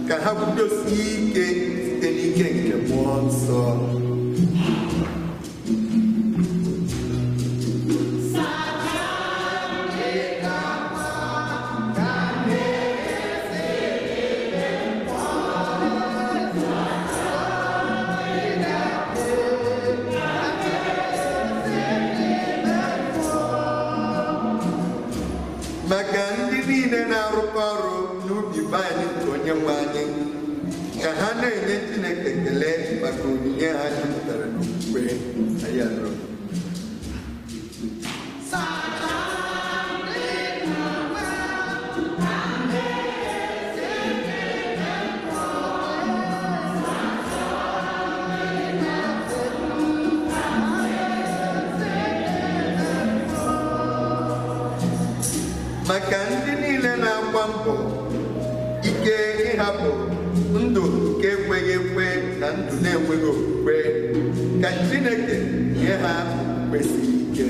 Ka ha kwudosie ike site n'ike nke mmụọ nsọ. Maka ndị niile na-arụkọ ọrụ n'ubi vaịn nke Onyenwe anyị, ka ha na-enye Chineke ekele maka onyinye ha jupụtara n'okwukwe. Anyị arịọ. Maka ndị niile na-agba mbọ ike ịhapụ ndụ nke ekweghị ekwe na ndụ na-enweghị okwukwe, ka Chineke nye ha okwukwe siri ike.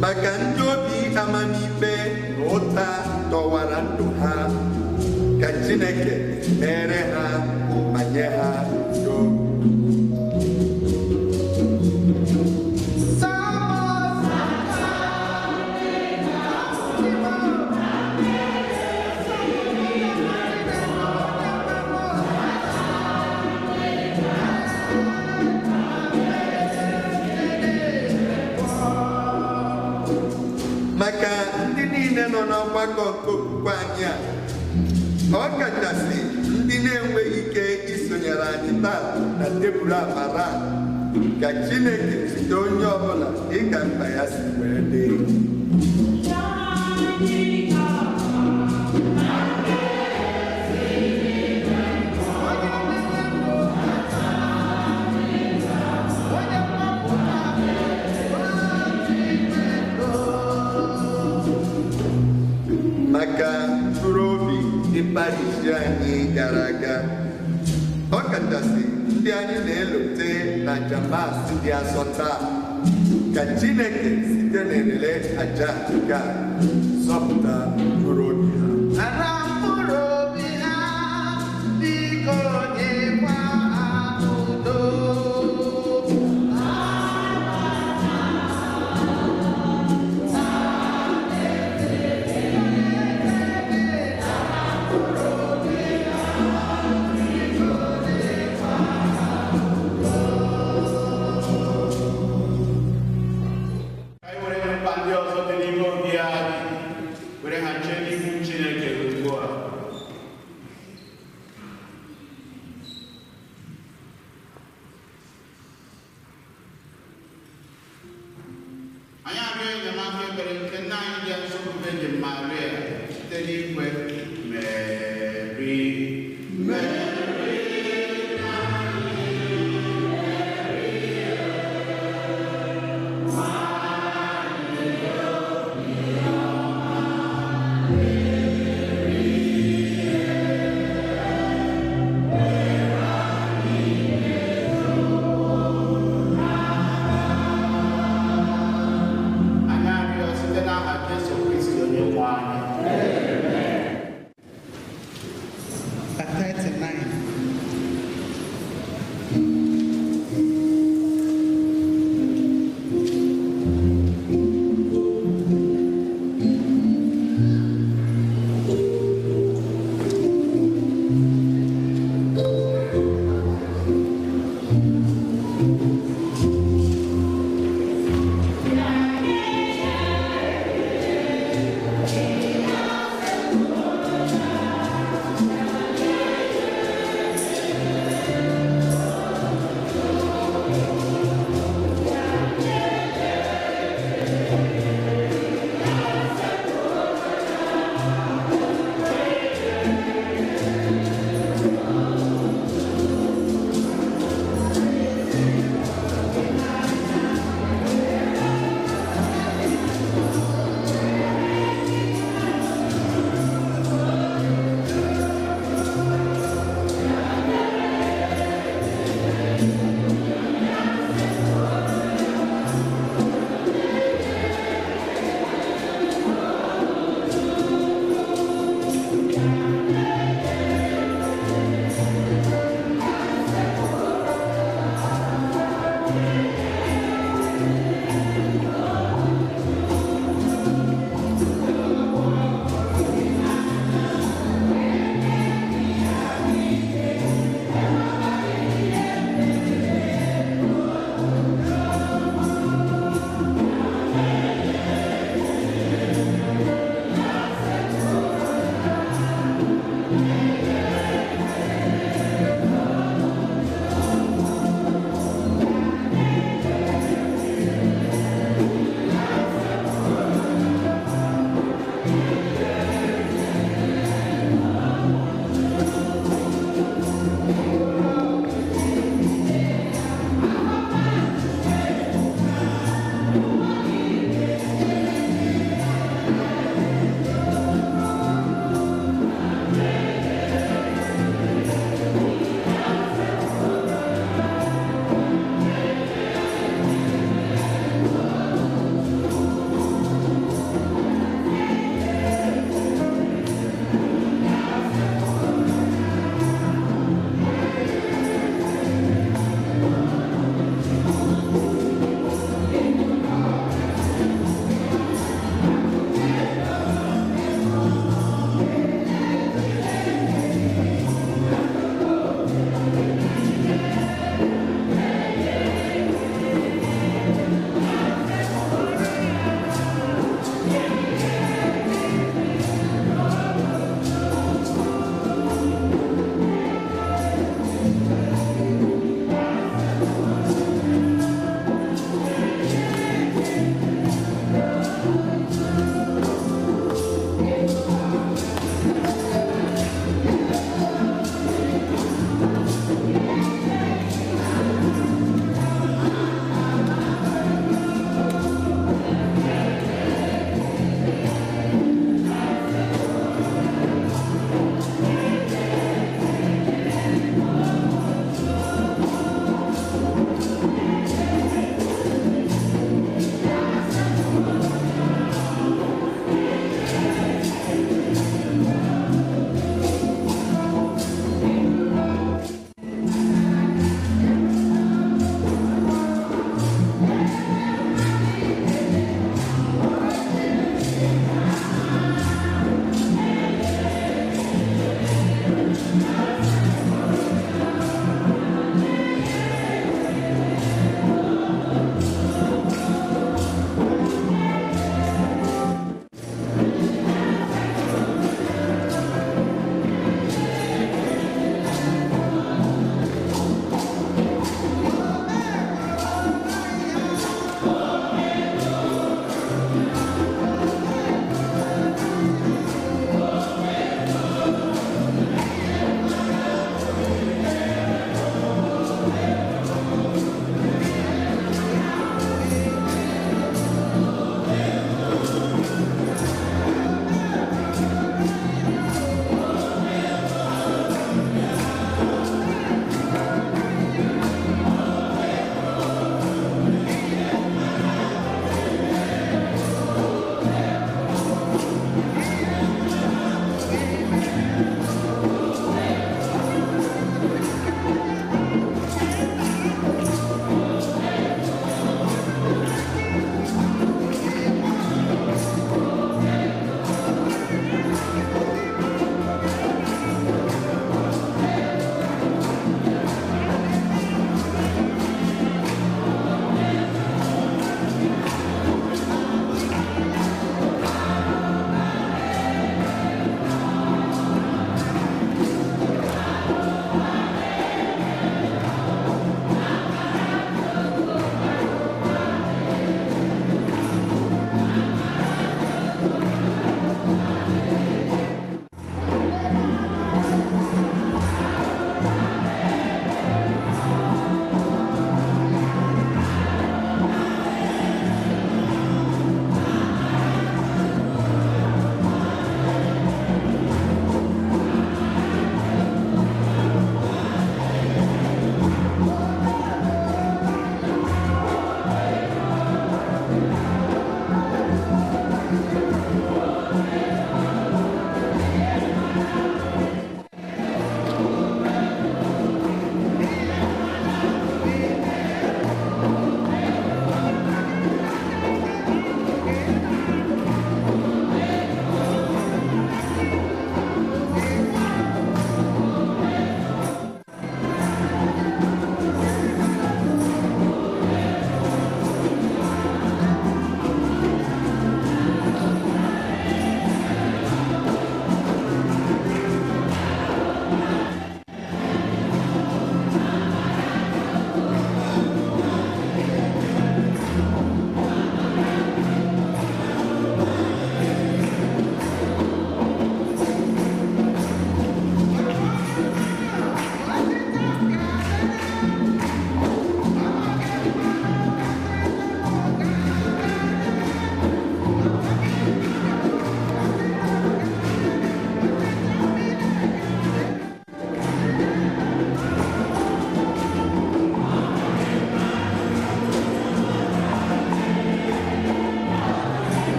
Maka ndị obi amamikpe na ụta dọwara ndụ ha, ka Chineke mere ha ma nye ha udo. Maka ndị niile nọ n'ọgbakọ nke okwukwe anyị a, ọ kachasị ndị na-enweghị ike isonyere anyị taa na tebụl amara, ka Chineke site onye ọbụla dịka mkpa ya si wee dị. Maka mkpụrụ obi ndị Parisi anyị gara aga, ọ kachasị ndị anyị na-elote na Jamas dị asọ taa, ka Chineke site n'elele aja nke a zọpụta mkpụrụ obi ha. Were ha chee n'ihu ikpere nke nna anyị dị nsọ bụ Virgin Maria site n'ikwe Mary.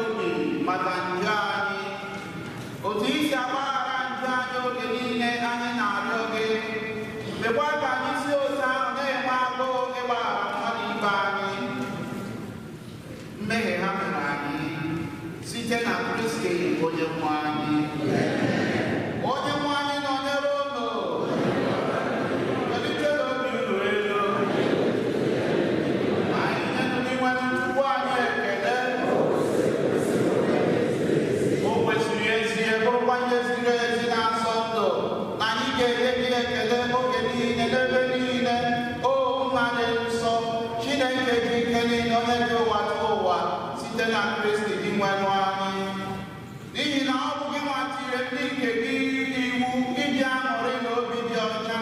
obi maka njọ anyị, otu isi agbaghara njọ anyị oge niile anyị na-arịọ gị. Mekwa ka anyị si otu ahụ na-enwe agụụ ịgbaghara mmadụ ibe anyị mmehie ha mere anyị site na Kristi onye nwe anyị. Onye nwe anyị nọnyere unu. Melitela obi unu elu. Anyị nyenụ n'inwe Chukwu anyị ekele. O kwesịrị ezi bụrụkwa ihe ziri ezi na-asọ ndụ na anyị ga-enye gị ekele oge niile n'ebe niile. O nna dị nsọ, Chineke dị ike niile, onye dị ụwa tụọ ụwa site na Kristi dị nwenụ anyị. N'ihi na ọ bụ gị nwa tinyere ndị nke gị iwu iji aṅụrị na obi dị ọcha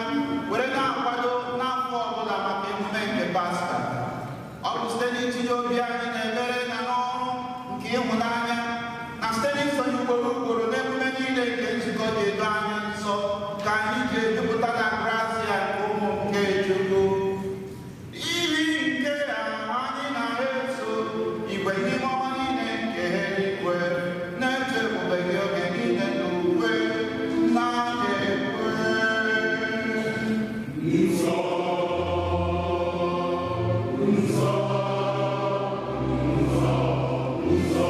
were na-akwado n'afọ ọbụla maka emume nke Pasta. Ọ bụ site n'itinye obi anyị na ebere na n'ọrụ nke ịhụnanya na site n'isonye ugboro ugboro n'emume niile nke nzukọ dị edo anyị nsọ ka anyị ji ejupụta na grazia nke ụmụ nke Chukwu. N'ihi nke a anyị na-eso igwe n'ime ọnwa niile nke eluigwe na-eche ebube gị oge niile n'ukwe na-ekwe. Nsọ, nsọ, nsọ, nsọ,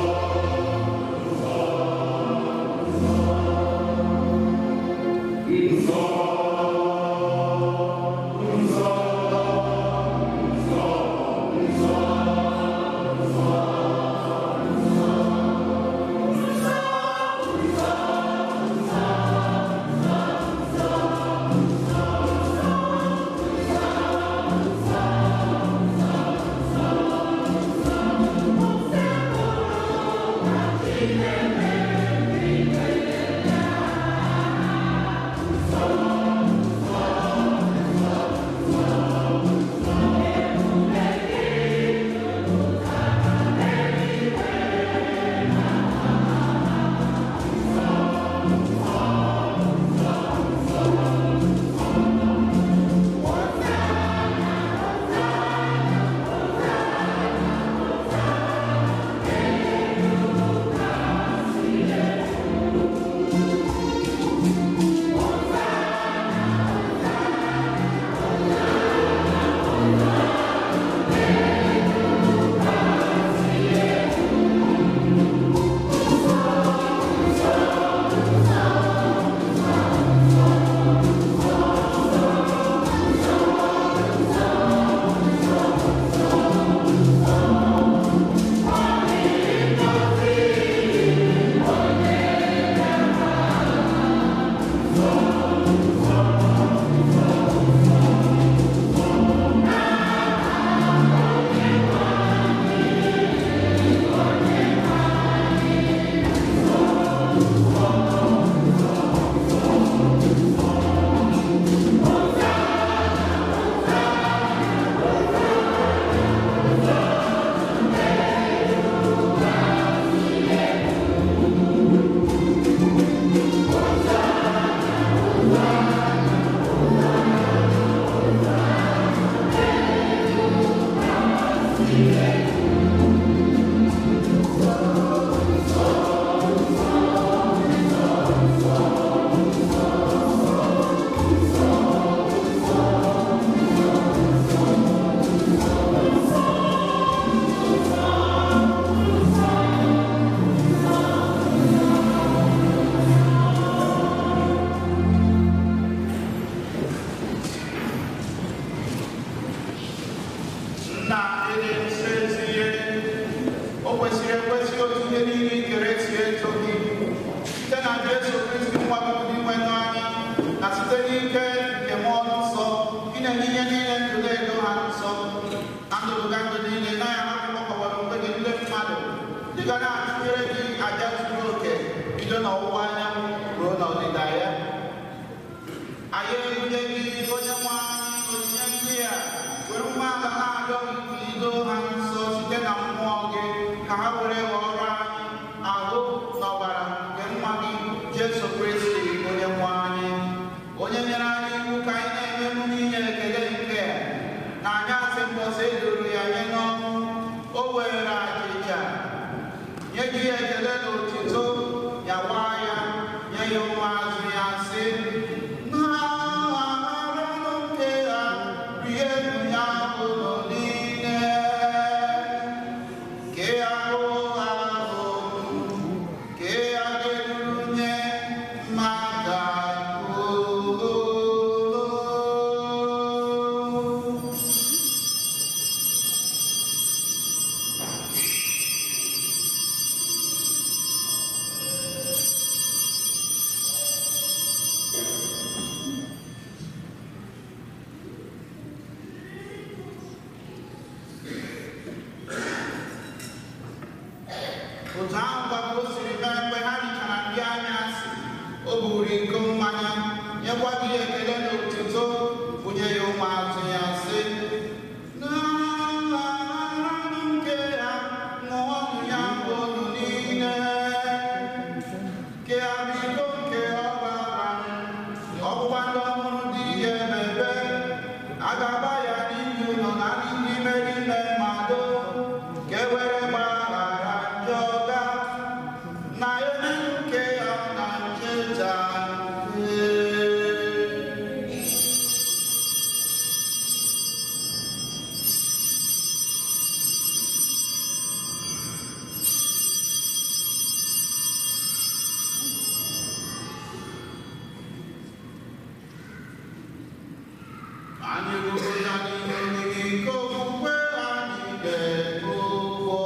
nye gị ekele na otito nyawa ya nye ya ụmụazụ ya sị na-aranụ nke ha rie ya ụlọ niile ke ya ahụ ke ya ga-eruru nye mmadụ otu ahụ kwa ka o siri mee mgbe ha richara nri anyasị o buru iko mmanya nyekwa gị ekele na otuto bunye ya ụmụazụ ya sị na-aranụ nke ha ṅụọnụ ya unu niile ke ha bụ iko nke ọbara ọgbụgba ndị ọhụrụ dị ihe emebe a ga-agba ya n'ihi ụlọ na n'ime mmadụ ka e were gbaghara njọ ga na onye nke ya na ncheta anyị rụrụ ya n'ihe oriri nke okwukwe anyị ga-ebu ụgwọ.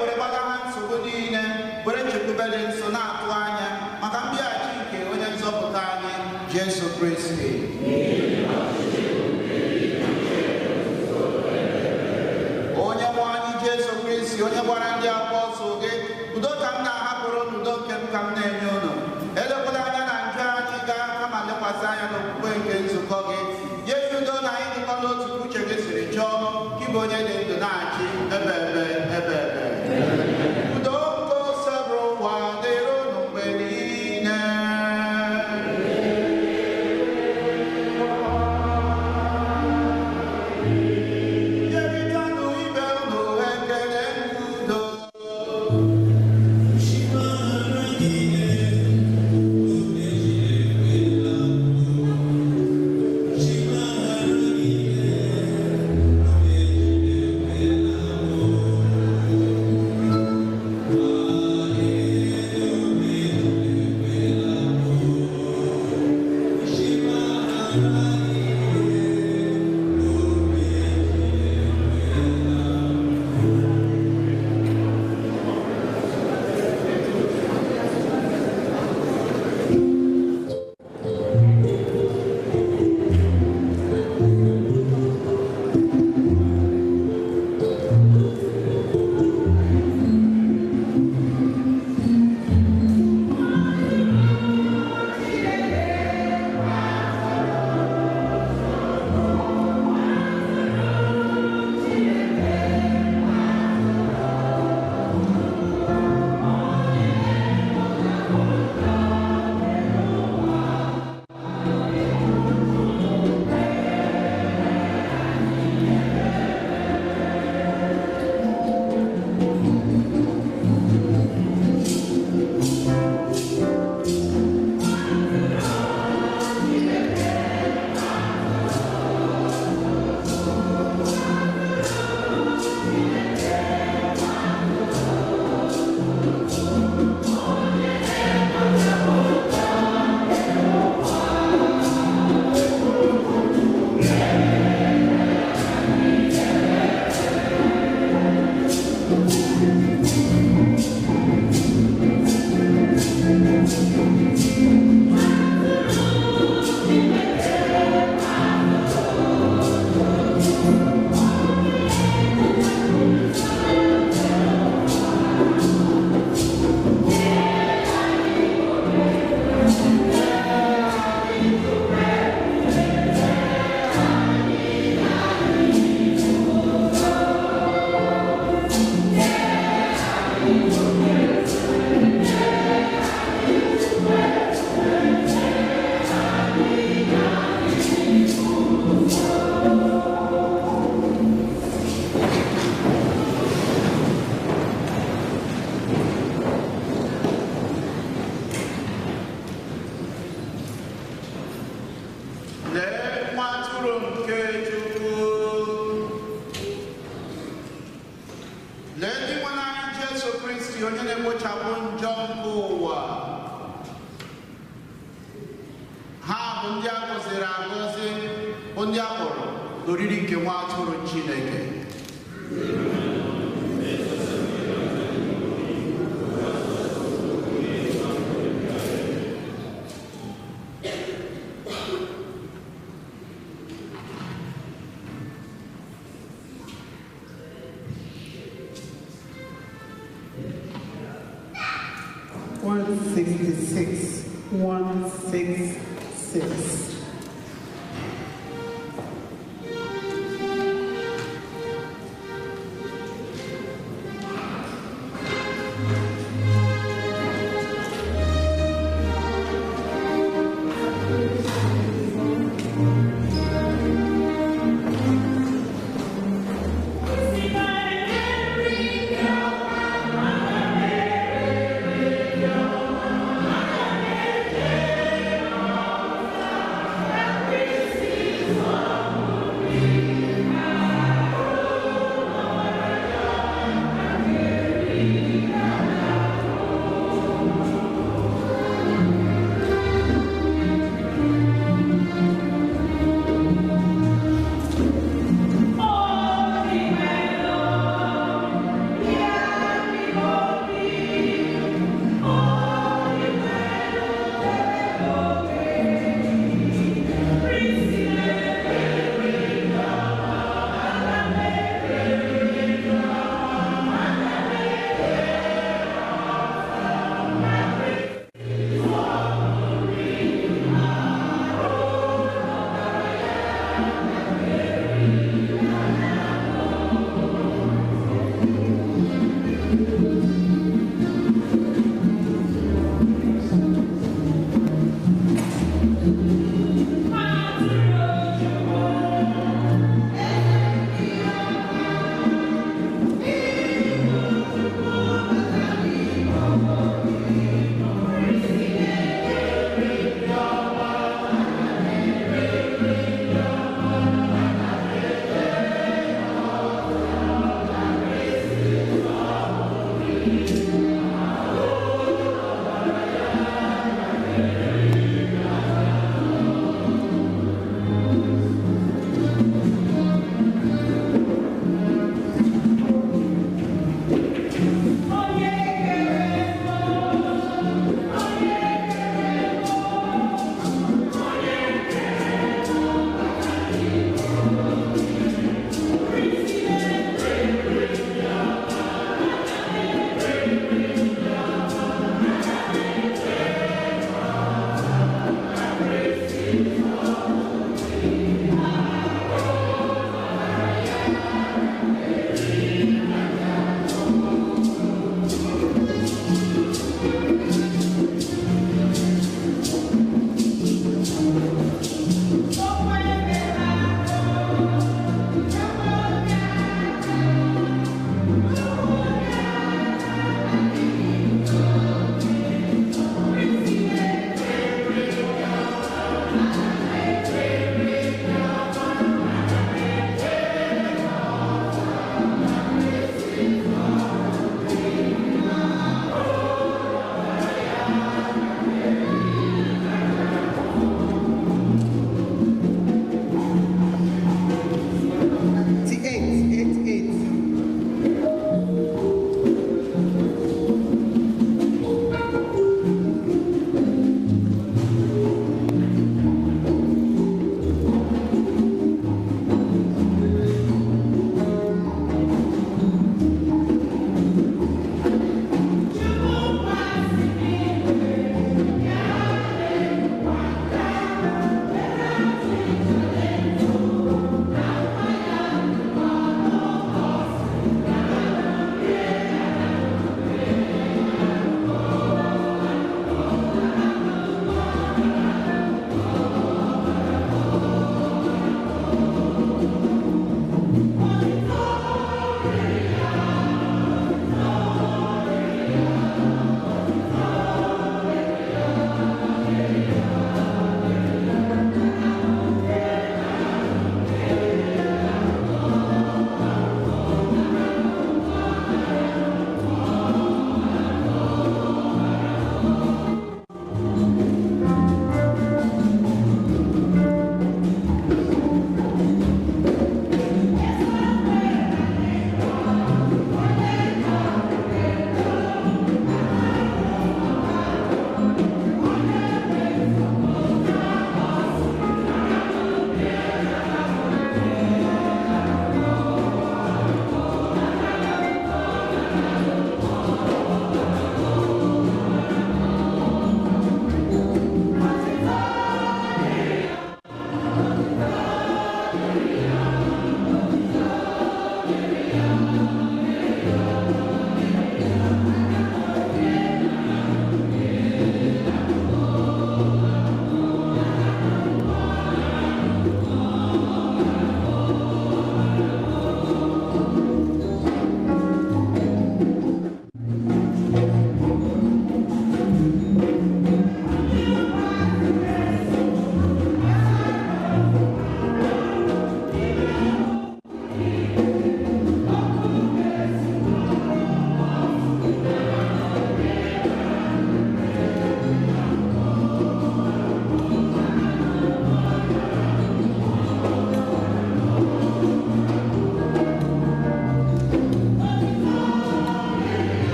were gbaga ha nsogbu niile were chekwubere nso na-atụ anya maka mbịaghachi nke onye nzọpụta anyị Jesu Kristi. Onye nwe anyị Jesu Kristi, onye gwara ndị apọstụl gị, udo ka m na-ahapụrụ n'udo nke m ka m na-enye unu, elekwala anya na njọ anyị gaa kama lekwasị anya n'okwukwe nke nzukọ gị. Nye udo na anyị dịkọ n'otu uche gị siri chọọ, ka ịbụ onye dị ndụ na-achị ebe ebe. Udo nke ose bụrụ ụwa dịrị unu mgbe niile. Nyeritanụ ibe unu ekele udo.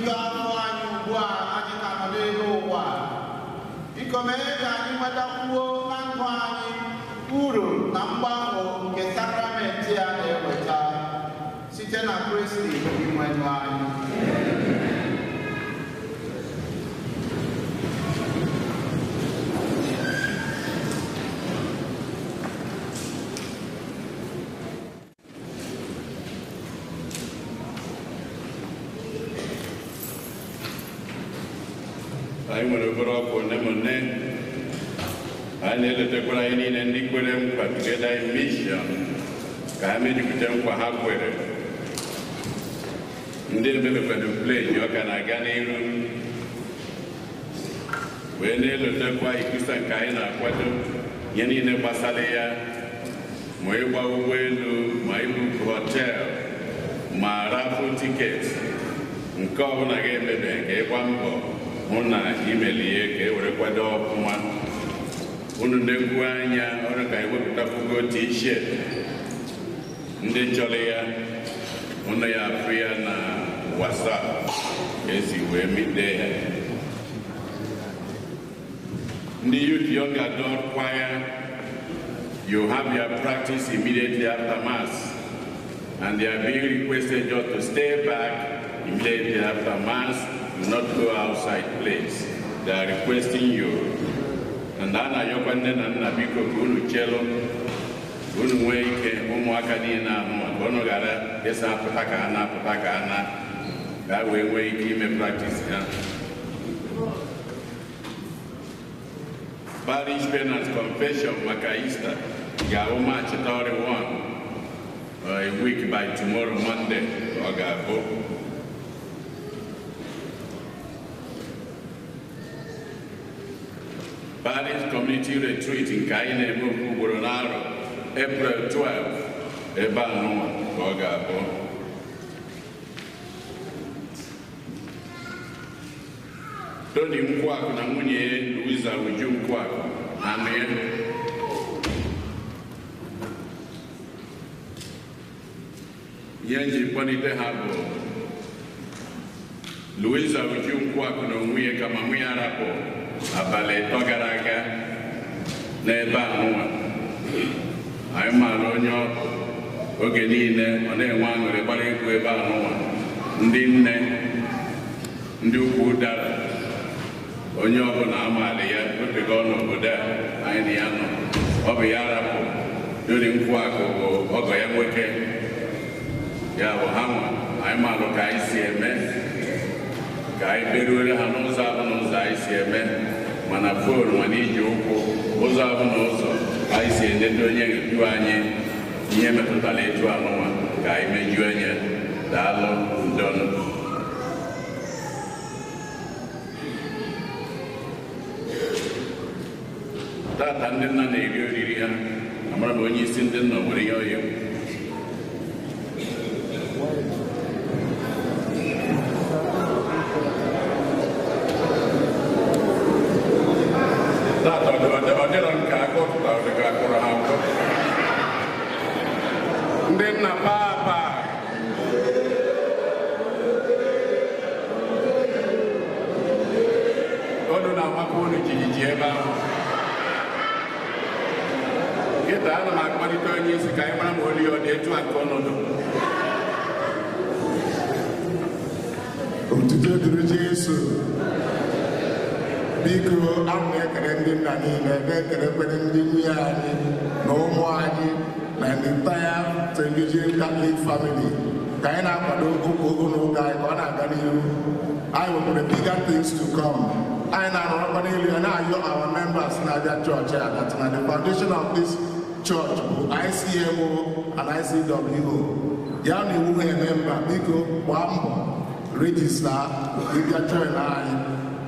na-eriju afọ anyị ugbu a anyị ka nọ n'elu ụwa. Biko mee ka anyị nwetakwuo na ndụ anyị uru na mgbanwe nke sakramenti a na-eweta site na Kristi inwe ndụ anyị. Anyị nwere obere ọkụ one ma one. Anyị na-eletakwara anyị niile ndị kwere nkwa Together in Mission ka ha mejupụta nkwa ha kwere. Ndị emebekwara pledge ọ ka na-aga n'iru wee na-elotekwa ikwusa nke anyị na-akwado ihe niile gbasara ya, ma ịgba ụgbọelu, ma ibuku họteelụ, ma raffle tiketi. Nke ọbụla ga-emebe ka ịgba mbọ hụ na imelie ka e were kwado ọfụma. Unu na-ekwu anya ọrụ ka ewepụtakwugo t-shirt ndị chọrọ ya, unu ya afụ ya na WhatsApp ka esi wee mide ya. Ndị youth young adult choir, you have your practice immediately after Mass, and they are being requested just to stay back immediately after Mass. Do not go outside, please. They are requesting you. And Anna Yokande and Nabiko Gunu Cello, Gunu Wake, Umuaka Dina, Bonogara, Esa Putakana, that way we may practice. Parish penance confession, Makaista, Gauma Chitori 1, a week by tomorrow, Monday, Ogabo. Parish Community Retreat in Kaine Buronaro, April 12, Ebano, Ogabo. Tony Mkwako na Munye Louisa Uju Mkwako. Amen. Yenji Bonite Habo. Louisa Uju Mkwako na Umuye kama Muya Rapo. Abale Togaraga Neba Nwa. Aima Ronyo Ogenine, One Rebare Kueba Nwa. Ndine Nduku Dara. Onye ọbụla amaala ya otego n'obodo a anyị ya nọ, ọ bụ ya rapụ dori Nkwakụ bụ ọgọ ya nwoke, ya bụ ha nwa anyị malụ ka anyị si eme, ka anyị beruore ha n'ụzọ abụ n'ụzọ anyị si eme, mana fon mana iji ụkwụ ụzọ abụ na ụzọ anyị si enedo onye ndu anyị ihe metụtara etu anụnwa ka anyị mejuo anya. Daalụ ndọnụ. Tata ndị nna na-eri oriri ha, amara m onye isi ndị nna nwere ihe ọyị. Tata ọ dịrọ nke aka ọtụta ọ dịka akụrụ ha akụ. Ndị nna papa ọdụ na-amakwa unu jijiji ebe ahụ. Kita ana m akpọlite onye isi ka anyị mara ma oli ọ dị etu a nke ọnọdụ. Otuto dịrị Jesu. Biko ana m ekele ndị nna niile, na-ekelekwere ndị nwunye anyị na ụmụ anyị na the entire Eugene Catholic family ka anyị na-akwado okwu n'ụka anyị ka ọ na-aga n'ihu. Anyị nwekwara bigger things to come. Anyị na-arụkwa n'elu ya na-ayọ our members na-abịa chọọchị a that na the foundation of this church bụ ICMO and ICWO. Ya na iwu ha eme mba, biko gbaa mbọ regista ịbịa join anyị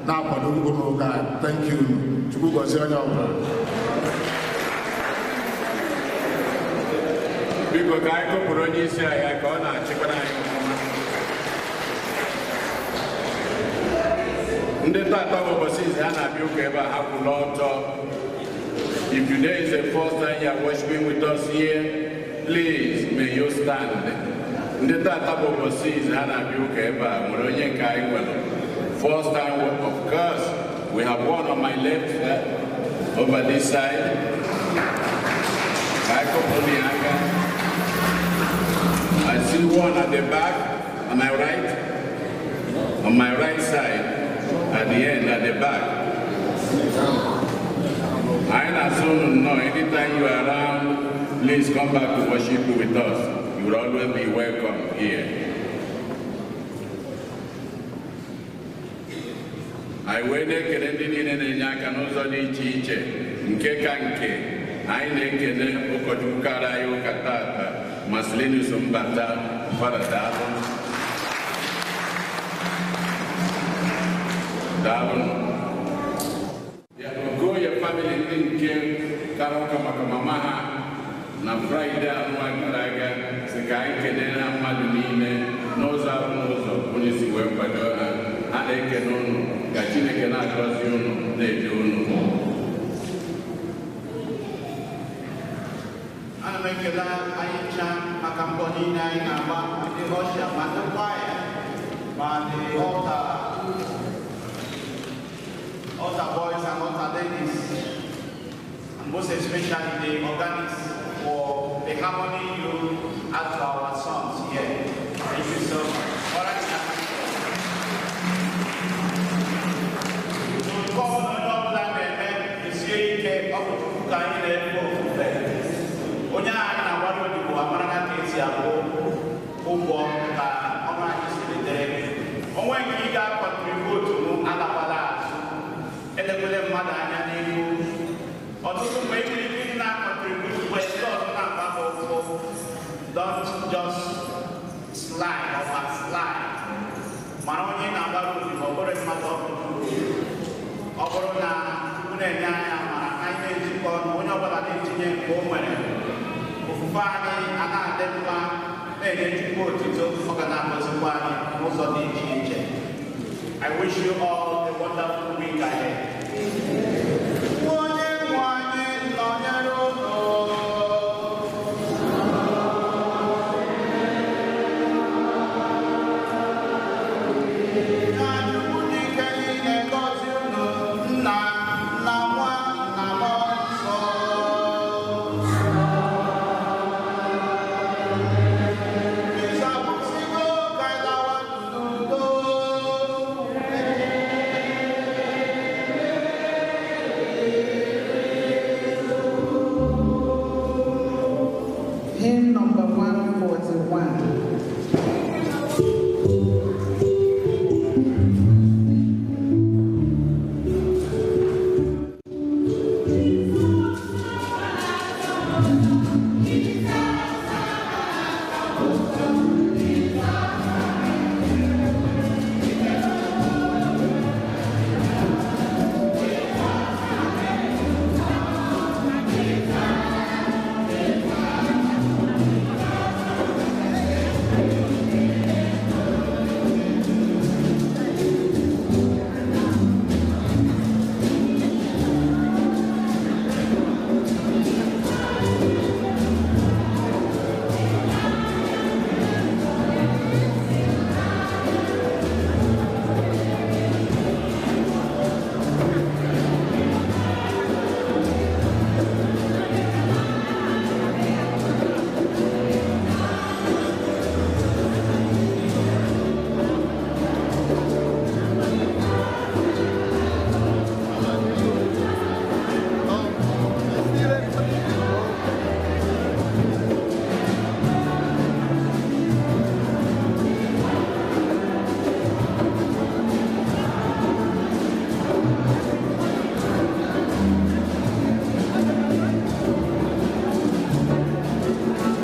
na-akwado okwu n'ụka anyị. Thank you. Chukwu gọzie onye ọbụla. Biko ka anyị kụpụrụ onye isi anyị ka ọ na-achịkwara anyị ọfụma. Ndị tata ụbọchị izi ha na-abịa ụka ebe a ha kwụla ọtọ. If today is the first time you are worshiping with us here, please may you stand. ndị tata bụ overseas ha na-abịa ụka ebe a nwere onye nke anyị nwere first time of course we have one on my left over this side I see one at the back on my right side at the end at the back. I assume no, anytime you are around, please come back to worship with us. You will always be welcome here. I wait a Canadian and Yakanozo di Chiche, Nkekanke, I nekene Okotukara Yokatata, Maslinus Umbata, Faradavon. Go your family thinking, Karakamaka na Friday, Amwagaraga, Sakai Kenena Madunine, Noza, Polisi Webadora, Adekenon, Gachine Kenakosium, they do. Anamekela, Aicha, Makamponina, Inaba, the Russia, Matapaya, but the altar boys and altar ladies, and most especially the organics for the harmony you add to our songs here. Thank you so much. All right, sir. So we call on the Lord and this year you can up to Kain and Onya and what would you Amana Katia who walk on my day. Or when you got contribute to Alabala. Don't just slide or backslide. Maroni number will be over a matter of Oborona, Unaya, I made you on one of the engineer woman. Ufani, Anna, Denmark, made it to go to Organizers One, most of the GH. I wish you all a wonderful week ahead. Hymn number 141.